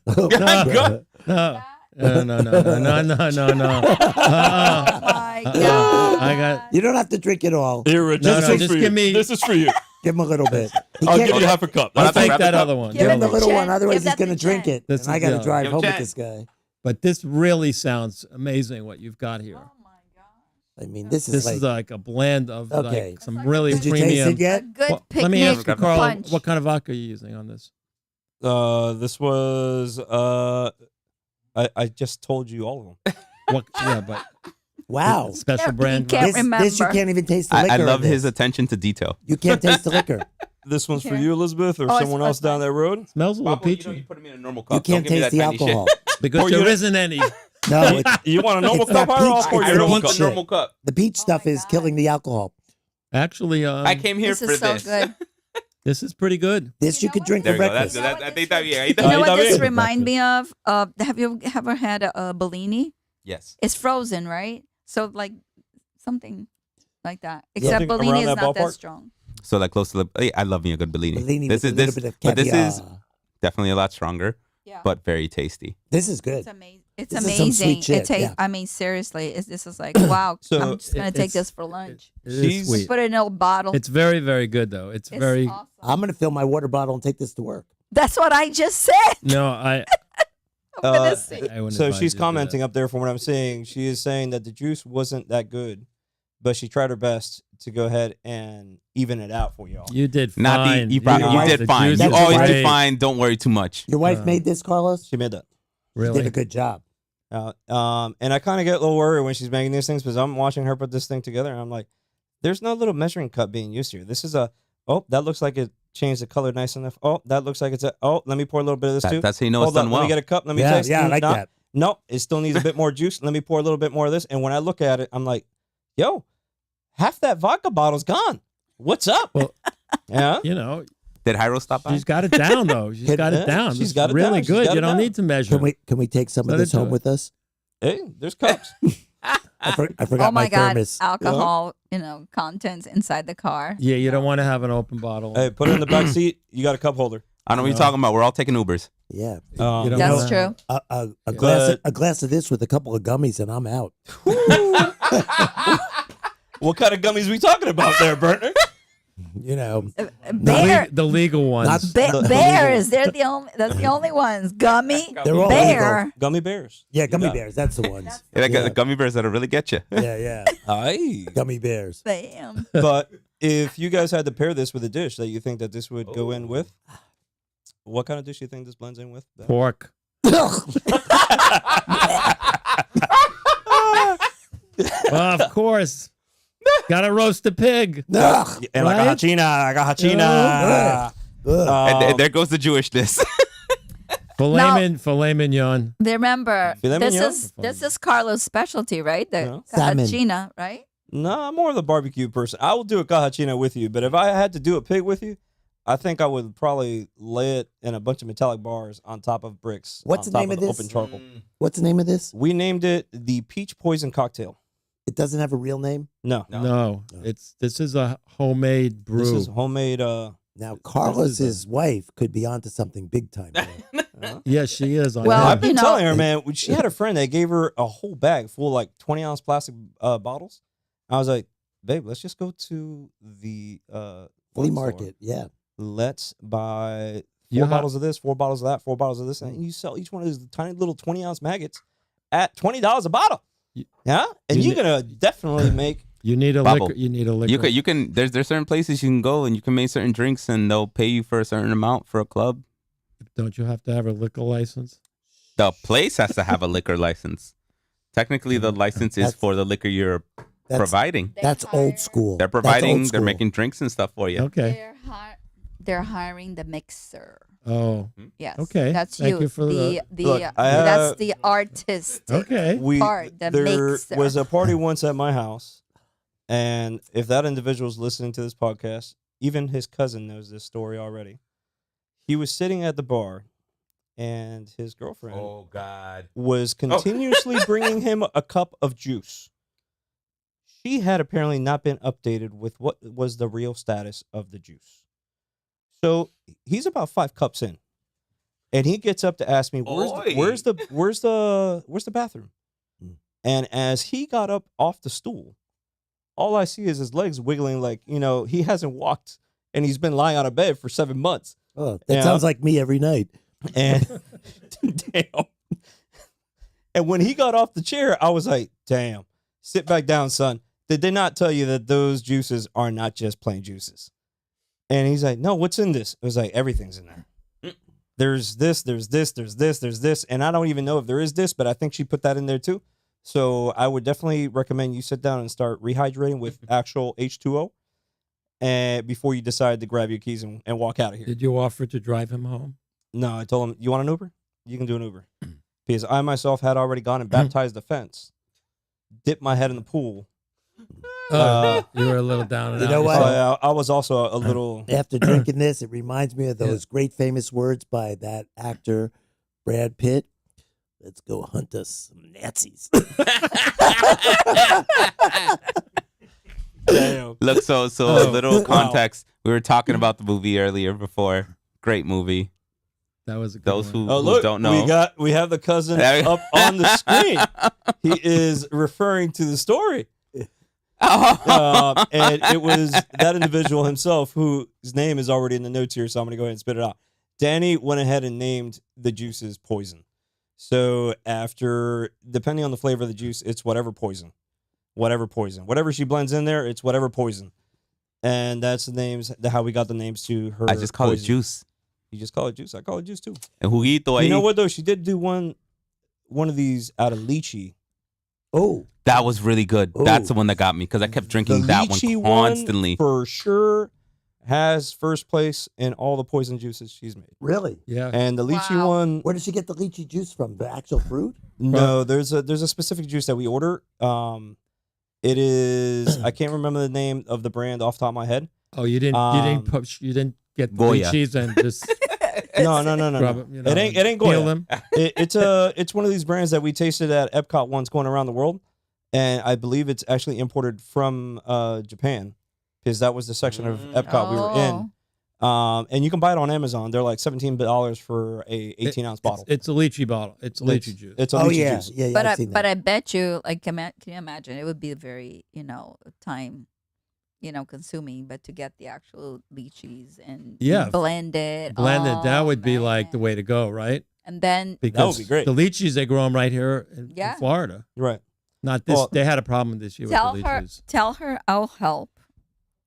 Oh, Good. No. No. Oh my God. I got. You don't have to drink it all. Here, Rich, No, this no, is just for give you. me- This is for you. Give him a little bit. He I'll can't- give you half a cup. I'll I'll take grab that the other cup. one. Give Give him him the the little check. one, otherwise Give he's that to going to drink Jen. it. That's And I the got to deal. drive Give home with Jen. this guy. But this really sounds amazing what you've got here. Oh my God. I mean, this This is is like. like a blend of Okay. like some It's like really Did you premium. taste it yet? A good Well, picnic let me ask you, Grab Carl, punch. what kind of vodka are you using on this? This was I just told you all of them. What? Yeah, but Wow. special Yeah, brand. you can't vodka? This you remember. can't even taste the liquor. I in love his this. attention to detail. You can't taste the liquor. This one's for Here. you, Elizabeth, or Oh, it's someone else down that road. Smells a little Pablo, peachy put him in a normal cup. You can't Don't give me taste that the tiny shit. alcohol. because Or there you- isn't any. No, it's, You want a normal It's cup, not or I'll peach, pour it's you I a don't normal want the cup. shit. normal cup. the peach Oh stuff my is God. killing the alcohol. Actually, I came here This for is so this. good. this is pretty good. This You you know could what? drink There for we go. That's, breakfast. I think that, yeah. You know what Ahí this está bien. reminds me of? Have you ever had a Bellini? Yes. It's frozen, right? So like something like that. Something Except Bellini around is that not that bellpark? strong. So like close to the. Hey, I love me a good Bellini. Bellini This with is a little bit of but this is caviar. definitely a lot stronger, Yeah. but very tasty. This is good. It's amazing. It's This is some amazing. sweet shit, yeah. I mean, seriously, this is like wow. So, I'm just gonna take it's- this for lunch. It is She's- sweet. Put it in a bottle. It's very, very good though. It's It's very. awesome. I'm going to fill my water bottle and take this to work. That's what I just said. No, I. I'm gonna say. I wouldn't So advise she's you to do commenting that. up there from what I'm seeing. She is saying that the juice wasn't that good, but she tried her best to go ahead and even it out for y'all. You did fine. Not the, you, probably, you the did fine. juice You is always great. do fine. Don't worry too much. Your wife Uh, made this, Carlos? She made that. She Really? did a good job. And I kind of get a little worried when she's making these things because I'm watching her put this thing together and I'm like, there's no little measuring cup being used here. This is that looks like it changed the color nice enough. Oh, that looks like let me pour a little bit of this too. That's how you know it's Hold on, done let well. me get a cup. Let me Yeah, taste. yeah, I like No, that. No, it still needs a bit more juice. Let me pour a little bit more of this. And when I look at it, I'm like, yo, half that vodka bottle's gone. What's up? Well, Yeah. You know, Did Hyro stop by? she's got it down though. She's got Yeah, it down. she's It's got it really down. She's good. got You it don't down. need to measure. Can we take some Let of this her do home it. with us? Hey, there's cups. I forgot Oh my God! thermos. Alcohol, contents inside the car. Yeah, you don't want to have an open bottle. Hey, put it in the back seat. You got a cup holder. I know what you're No. talking about. We're all taking Ubers. Yeah. You don't That's wanna- true. A glass of this with a couple of gummies and I'm out. What kind of gummies we talking about there, Burner? You know, Bear, The legal ones. Not- the bears. They're the only. That's the only ones. Gummy They're all bear. Gummy bears. yeah, gummy got it. bears. That's the ones. Yeah, they got Yeah. the gummy bears that'll really get you. Yeah. Aye. Gummy bears. Bam. But if you guys had to pair this with a dish that you think that this would go in with, what kind of dish do you think this blends in with? Ben? Pork. Well, of course. Got to roast a pig. Ugh. And Right? like a hachina. Ugh. And there goes the Jewishness. Filet mignon. Remember, Filet this mignon? is Carlos' specialty, right? The Yeah. Salmon. cachina, right? No, I'm more of the barbecue person. I will do a cajachina with you, but if I had to do a pig with you, I think I would probably lay it in a bunch of metallic bars on top of bricks. What's on the top name of this? Open charcoal. What's the name of this? We named it the Peach Poison Cocktail. It doesn't have a real name. No, No, this is a homemade brew. this is homemade. Now, Carlos's wife could be onto something big time. there. Yes, she is. On Well, that. I've been you know- telling her, man. She had a friend that gave her a whole bag full of like 20-ounce plastic bottles. I was like, babe, let's just go to the Flea store. market. Yeah. Let's buy You 4 ha- bottles of this, 4 bottles of that, 4 bottles of this, and you sell each one of those tiny little 20-ounce maggots at $20 a bottle. You- Yeah, and you you're gonna definitely make. You need a Bubble. liquor. You need a liquor. You can there's certain places you can go and you can make certain drinks and they'll pay you for a certain amount for a club. Don't you have to have a liquor license? The place has to have a liquor license. Technically, the license is That's- for the liquor you're That's, providing. that's old school. They're That's old providing. They're school. making drinks and stuff for you. Okay. They're hiring the mixer. Oh, Yes. Okay. That's Thank you. you for the Look, I that's have- the artistic. okay. Part, the there mixer. was a party once at my house, and if that individual's listening to this podcast, even his cousin knows this story already. He was sitting at the bar, and his girlfriend Oh God. was continuously bringing him a cup of juice. She had apparently not been updated with what was the real status of the juice. So he's about 5 cups in, and he gets up to ask me, Oi. where's the bathroom?" Mm. And as he got up off the stool, all I see is his legs wiggling like, he hasn't walked and he's been lying on a bed for 7 months. Oh, that Yeah. sounds like me every night. And damn. And when he got off the chair, I was like, damn, sit back down, son. Did they not tell you that those juices are not just plain juices? And he's like, no, what's in this? It was like, everything's in there. There's this, there's this, there's this, there's this. And I don't even know if there is this, but I think she put that in there too. So I would definitely recommend you sit down and start rehydrating with actual H2O and before you decide to grab your keys and walk out of here. Did you offer to drive him home? No, I told him, you want an Uber? You can do an Uber. Because I myself had already gone and baptized the fence, dipped my head in the pool. You were a little down and You out. know what? I was also a little. After drinking this, it reminds me of those great famous words by that actor, Brad Pitt. Let's go hunt us some Nazis. Damn. Look, so a Oh, little wow. context. We were talking about the movie earlier before. Great movie. That was a good Those one. who Oh, look, don't know. we have the cousin up on the screen. He is referring to the story. And it was that individual himself whose name is already in the notes here, so I'm going to go ahead and spit it out. Danny went ahead and named the juices poison. So after, depending on the flavor of the juice, it's whatever poison. Whatever she blends in there, it's whatever poison. And that's the names, how we got the names to her. I just call it poison. juice. You just call it juice. I call it juice too. And juguito ahí. You know what though? She did do one of these out of lychee. Oh, That was really good. Ooh. That's the one that got me because I kept drinking that one lychee constantly. for sure has first place in all the poison juices she's made. really? Yeah. And the lychee Wow. one, Where did she get the lychee juice from? The actual fruit? no, there's a specific juice that we order. It is I can't remember the name of the brand off the top of my head. Oh, you didn't get the Goya. cheese and just No. rub it. You know, It ain't peel Goya. them. It's one of these brands that we tasted at Epcot once going around the world, and I believe it's actually imported from Japan because that was the section of Epcot we were in. And you can buy it on Amazon. They're like $17 for a 18-ounce bottle. It's a lychee bottle. It's a lychee juice. It's a Oh, lychee yeah. juice. Yeah, But I've seen but that. I bet you, like, can you imagine? It would be very, time, consuming. But to get the actual lychees and Yeah. blend it, Blended. That oh, would be like the man. way to go, right? And then Because be great. the lychees, they grow them right here in Yeah. Florida. Right. Not this. Well, they had a problem this year tell with the her, lychees. I'll help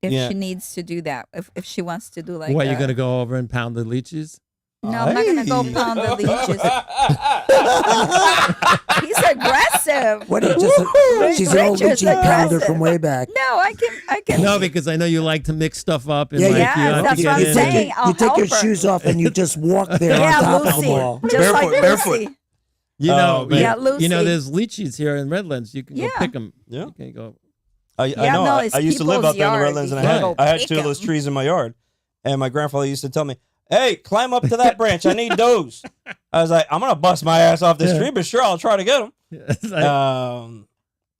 if Yeah. she needs to do that. If she wants to do like, What, you're going to go over and pound the lychees? No, I'm not gonna go Hey. pound the leeches. He's aggressive. What? She's an old Richard's lychee pounder aggressive. from way back. No, I can. No, because I know you like to mix stuff up. And Yeah, like, yeah, you have that's to what get I'm in saying. and- I'll You take your help her. shoes off and you just walk there Yeah, on top of Lucy. the wall. Just like Barefoot. Lucy. You know, Oh, but, yeah, Lucy. you know, there's lychees here in Redlands. You can go Yeah. pick them. Yeah. You can go. I Yeah, know. no, I it's used to live people's out there in the yard. Redlands, and I You had can go I had pick two of those 'em. trees in my yard. And my grandfather used to tell me, "Hey, climb up to that branch. I need those." I was like, "I'm gonna bust my ass off this Yeah. tree, but sure, I'll try to get them." It's like,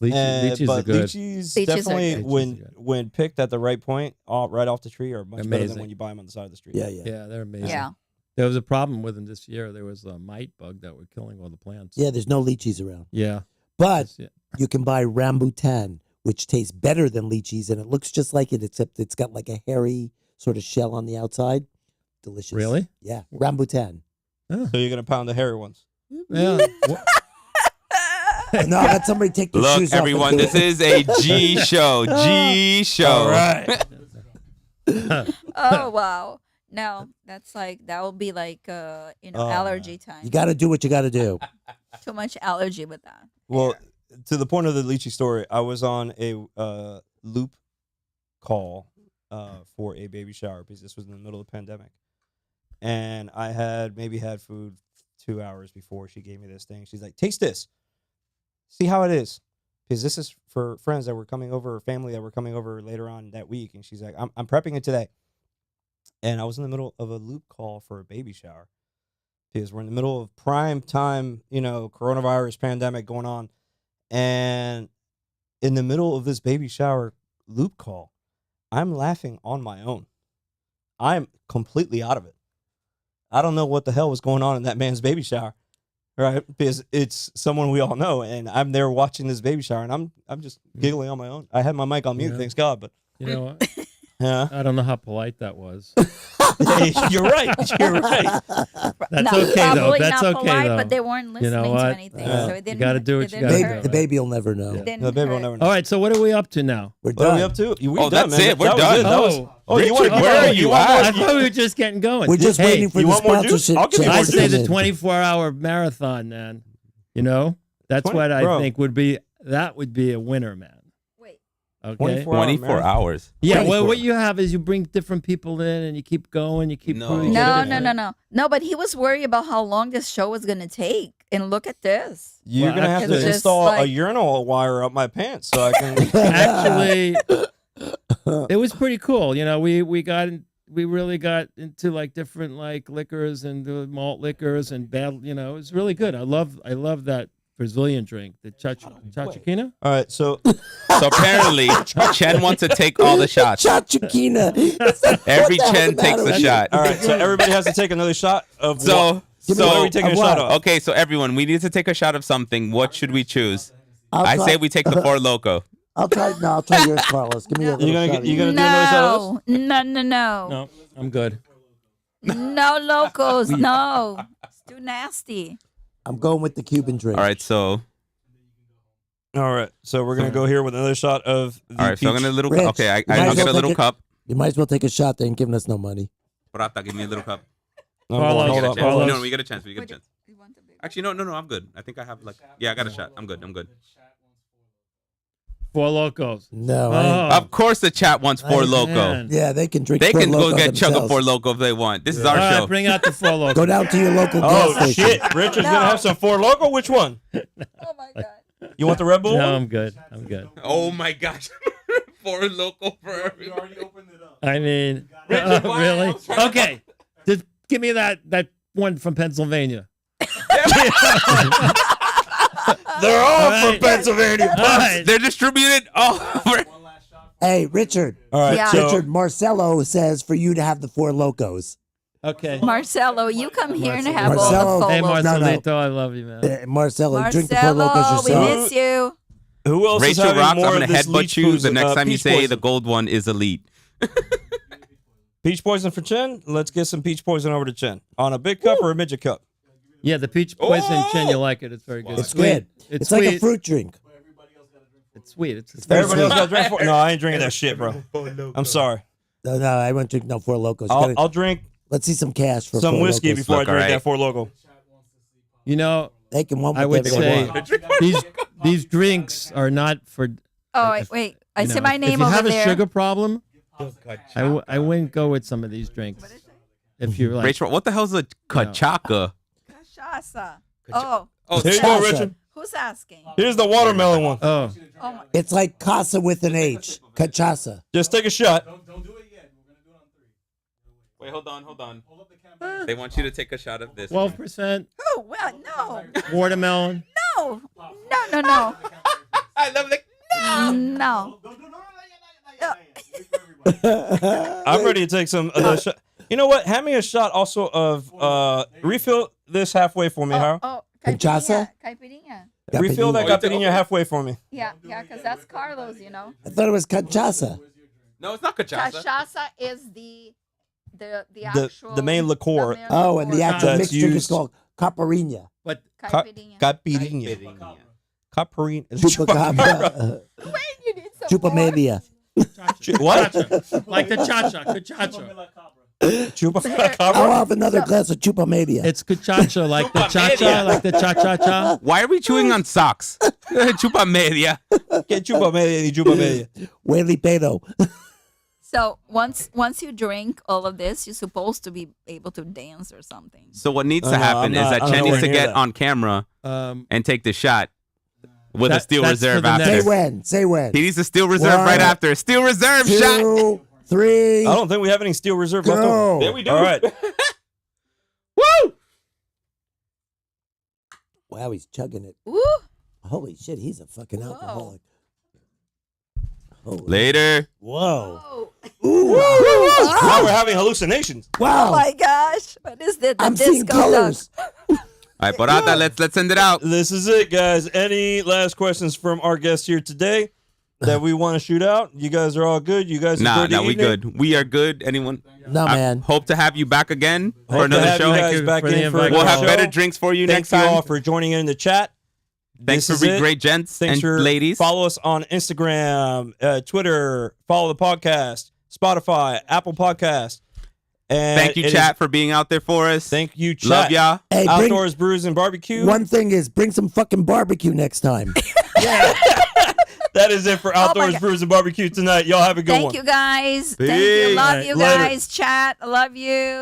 lychees are But good. lychees Lychees are definitely, good. Lychees are good. when picked at the right point, right off the tree, are much better Amazing. than when you buy them on the side of the street. Yeah, yeah. Yeah, they're amazing. Yeah. There was a problem with them this year. There was a mite bug that were killing all the plants. Yeah, there's no lychees around. Yeah. But Yeah. you can buy rambutan, which tastes better than lychees, and it looks just like it, except it's got like a hairy sort of shell on the outside. Delicious. Really? Yeah, rambutan. So you're gonna pound the hairy ones. Yeah. No, let somebody take their Look, shoes off. everyone, this is a G show. G show. All right. Oh wow. No, that's like that will be like allergy time. You got to do what you got to do. Too much allergy with that. Well, to the point of the lychee story, I was on a loop call for a baby shower because this was in the middle of the pandemic, and I had maybe had food 2 hours before she gave me this thing. She's like, "Taste this, see how it is," because this is for friends that were coming over or family that were coming over later on that week. And she's like, "I'm prepping it today," and I was in the middle of a loop call for a baby shower because we're in the middle of prime time, coronavirus pandemic going on. And in the middle of this baby shower loop call, I'm laughing on my own. I'm completely out of it. I don't know what the hell was going on in that man's baby shower, right? Because it's someone we all know, and I'm there watching this baby shower, and I'm just giggling on my own. I had my mic on mute, Yeah. thanks God, but You know what? yeah, I don't know how polite that was. you're right. You're right. That's No, okay, though. probably That's not okay, polite, though. but they weren't You know listening what? to anything. Yeah. So it You didn't. gotta do what it you didn't gotta hurt. do. The baby will never know. It didn't The baby will hurt. never know. All right, so what are we up to now? We're What are done. we up to? We Oh, done, that's man. it. We're That was done. good. That was- Oh. oh, you Richard, want? where are oh, you want at? I thought we were just getting going. We're just Hey, waiting for you the want more juice? sponsorship. I'll give you checks more I juice. say to the come in. 24-hour marathon, man. You know, that's 20 what I bro. think would be a winner, man. Wait. Okay. 24 24 hours. Yeah, well, 24. what you have is you bring different people in and you keep going, you keep No. proving No, it. no, no, no, no. But he was worried about how long this show was gonna take, and look at this. You're Well, gonna have actually- to Just install a like- urinal wire up my pants so I can. Actually, it was pretty cool. You know, we really got into like different like liquors and the malt liquors and bad. You know, it was really good. I love that Brazilian drink, the chachiquina. All right, so So apparently, Chen wants to take all the shots. Chachukina. Every Chen takes a shot. all right, so everybody has to take another shot of what? So, What are we taking a of shot what? of? okay, so everyone, we need to take a shot of something. What should we choose? I try- say we take the Four Loco. I'll try. No, I'll try yours, Carlos. Give me a little You gonna shot get? of You yours. gonna do another shot of this? No, no, no, no, No, I'm good. no, locos, no. It's too nasty. I'm going with the Cuban drink. All right, so All right, so we're gonna go here with another shot of the all right, so I'm peach. gonna little. Rich, Okay, you might I'll as get a well little take cup. You might as well take a shot. They ain't giving us no money. Prata, give me a little cup. No, Carlos, hold We get a up, chance. hold No, up. we get a chance. We get a chance. Actually, no, I'm good. I think I have like, yeah, I got a shot. I'm good. Four locos. No. Oh, Of course, the chat wants Four Loco. man. Yeah, they can drink. They Four can go Loko get chug a themselves. Four Loco if they want. This is All our right, show. bring out the Four Locos. Go down to your local gas Oh station. shit! Richard's gonna have some Four Loco. Which one? Oh my god. You want the Red Bull? No, one? I'm good. I'm good. Oh my gosh, Four Loco for everybody. I mean, Richard, why? I really? was trying to- Okay, just give me that one from Pennsylvania. They're all All from right. Pennsylvania. All right. They're distributed all over. Hey, Richard. All right, Yeah. so Richard, Marcelo says for you to have the Four Locos. Okay. Marcelo, you come here and have Marcelo. all the Hey, photos. Marcelito, I love you, man. Marcelo, drink the Four Locos Marcelo, we yourself. miss you. who else is Rachel having rocks. more I'm of gonna this headbutt leech you the poison- next time you peach say poison? the gold one is elite. Peach poison for Chen. Let's get some peach poison over to Chen on a big cup or a midget cup. Yeah, the peach poison chin, you like it. It's very good. It's sweet. good. It's It's sweet. like a fruit drink. It's sweet. It's very Everybody else sweet. got to drink. No, I ain't drinking that shit, bro. I'm sorry. No, I won't drink no Four Locos. I'll drink Let's see some cash for some Four whiskey Locos. before I Look, drink all right. that Four Loco. You know, They can want I would whatever they say want. these drinks are not for. Oh, wait. I you see know, my if name you over have there. a sugar problem, I wouldn't go with some of these drinks. If you're like, Rachel, what the hell's a kachaka? Cachaça. Oh, Oh, Here you go, Cachaça. Richard. who's asking? Here's the watermelon one. oh, Oh my. It's like casa with an H. Cachaça. Just take a shot. Wait, hold on. They want you to take a shot of this. 12% Oh, well, no. watermelon. No. No, no, no. I love the. No. I'm ready to take some of the shot. You know what? Hand me a shot also of refill this halfway for me, Harold. Oh, Cachaça? Caipirinha. Refill that Oh, you take- caipirinha halfway for me. Yeah, because that's Carlos, you know. I thought it was cachaça. No, it's not kachasa. Cachaça is the actual the main liqueur. the main Oh, and the liqueur. actual That's mixed drink is used- called caipirinha. But Caipirinha. Caipirinha. Caipirinha. Chupacabra. Wait, you need some more? Chupamavia. What? like the cha-cha, cachacha. Chupacabra? I'll have another glass of chupamavia. It's cachacha, like the cha-cha, like the cha-cha-cha. Why are we chewing on socks? Chupa media. Que chupa media, ni chupa media. Huele pedo. So once you drink all of this, you're supposed to be able to dance or something. So what needs Oh, to no, happen I'm is not- that I'm Chen needs nowhere to near get that. on camera Um, and take the shot with a That- steel that's for reserve the after. next- Say when. Say when. He needs a steel reserve One, right after. Steel reserve shot. 2, 3. I don't think we have any steel reserve left Go. over. There we do. All right. Woo! Wow, he's chugging it. Ooh. Holy shit, he's a fucking Whoa. alcoholic. Later. Whoa. Now we're having hallucinations. Wow. Oh my gosh. What is that? The I'm seeing disco duck. colors. All right, Porata, let's end it out. This is it, guys. Any last questions from our guests here today that we want to shoot out? You guys are all good? You guys Nah, enjoyed the we evening? good. We are good. Anyone? No, I man. hope to have you back again Hope for to another have show. you guys Thank you back for the in for invite. We'll another have show. better drinks for you Thank next you time. all for joining in the chat. Thanks This for is being it. great gents Thanks and for ladies. Follow us on Instagram, Twitter. Follow the podcast, Spotify, Apple Podcast. And Thank you, it chat, for being out there for us. Thank you, chat. Love y'all. Hey, Outdoors Brews and Barbecue. one thing is bring some fucking barbecue next time. That is it for Outdoors God. Brews and Barbecue tonight. Y'all have a good one. Thank you guys. Thank Peace. you. Love Right. you Later. guys. Chat. I love you.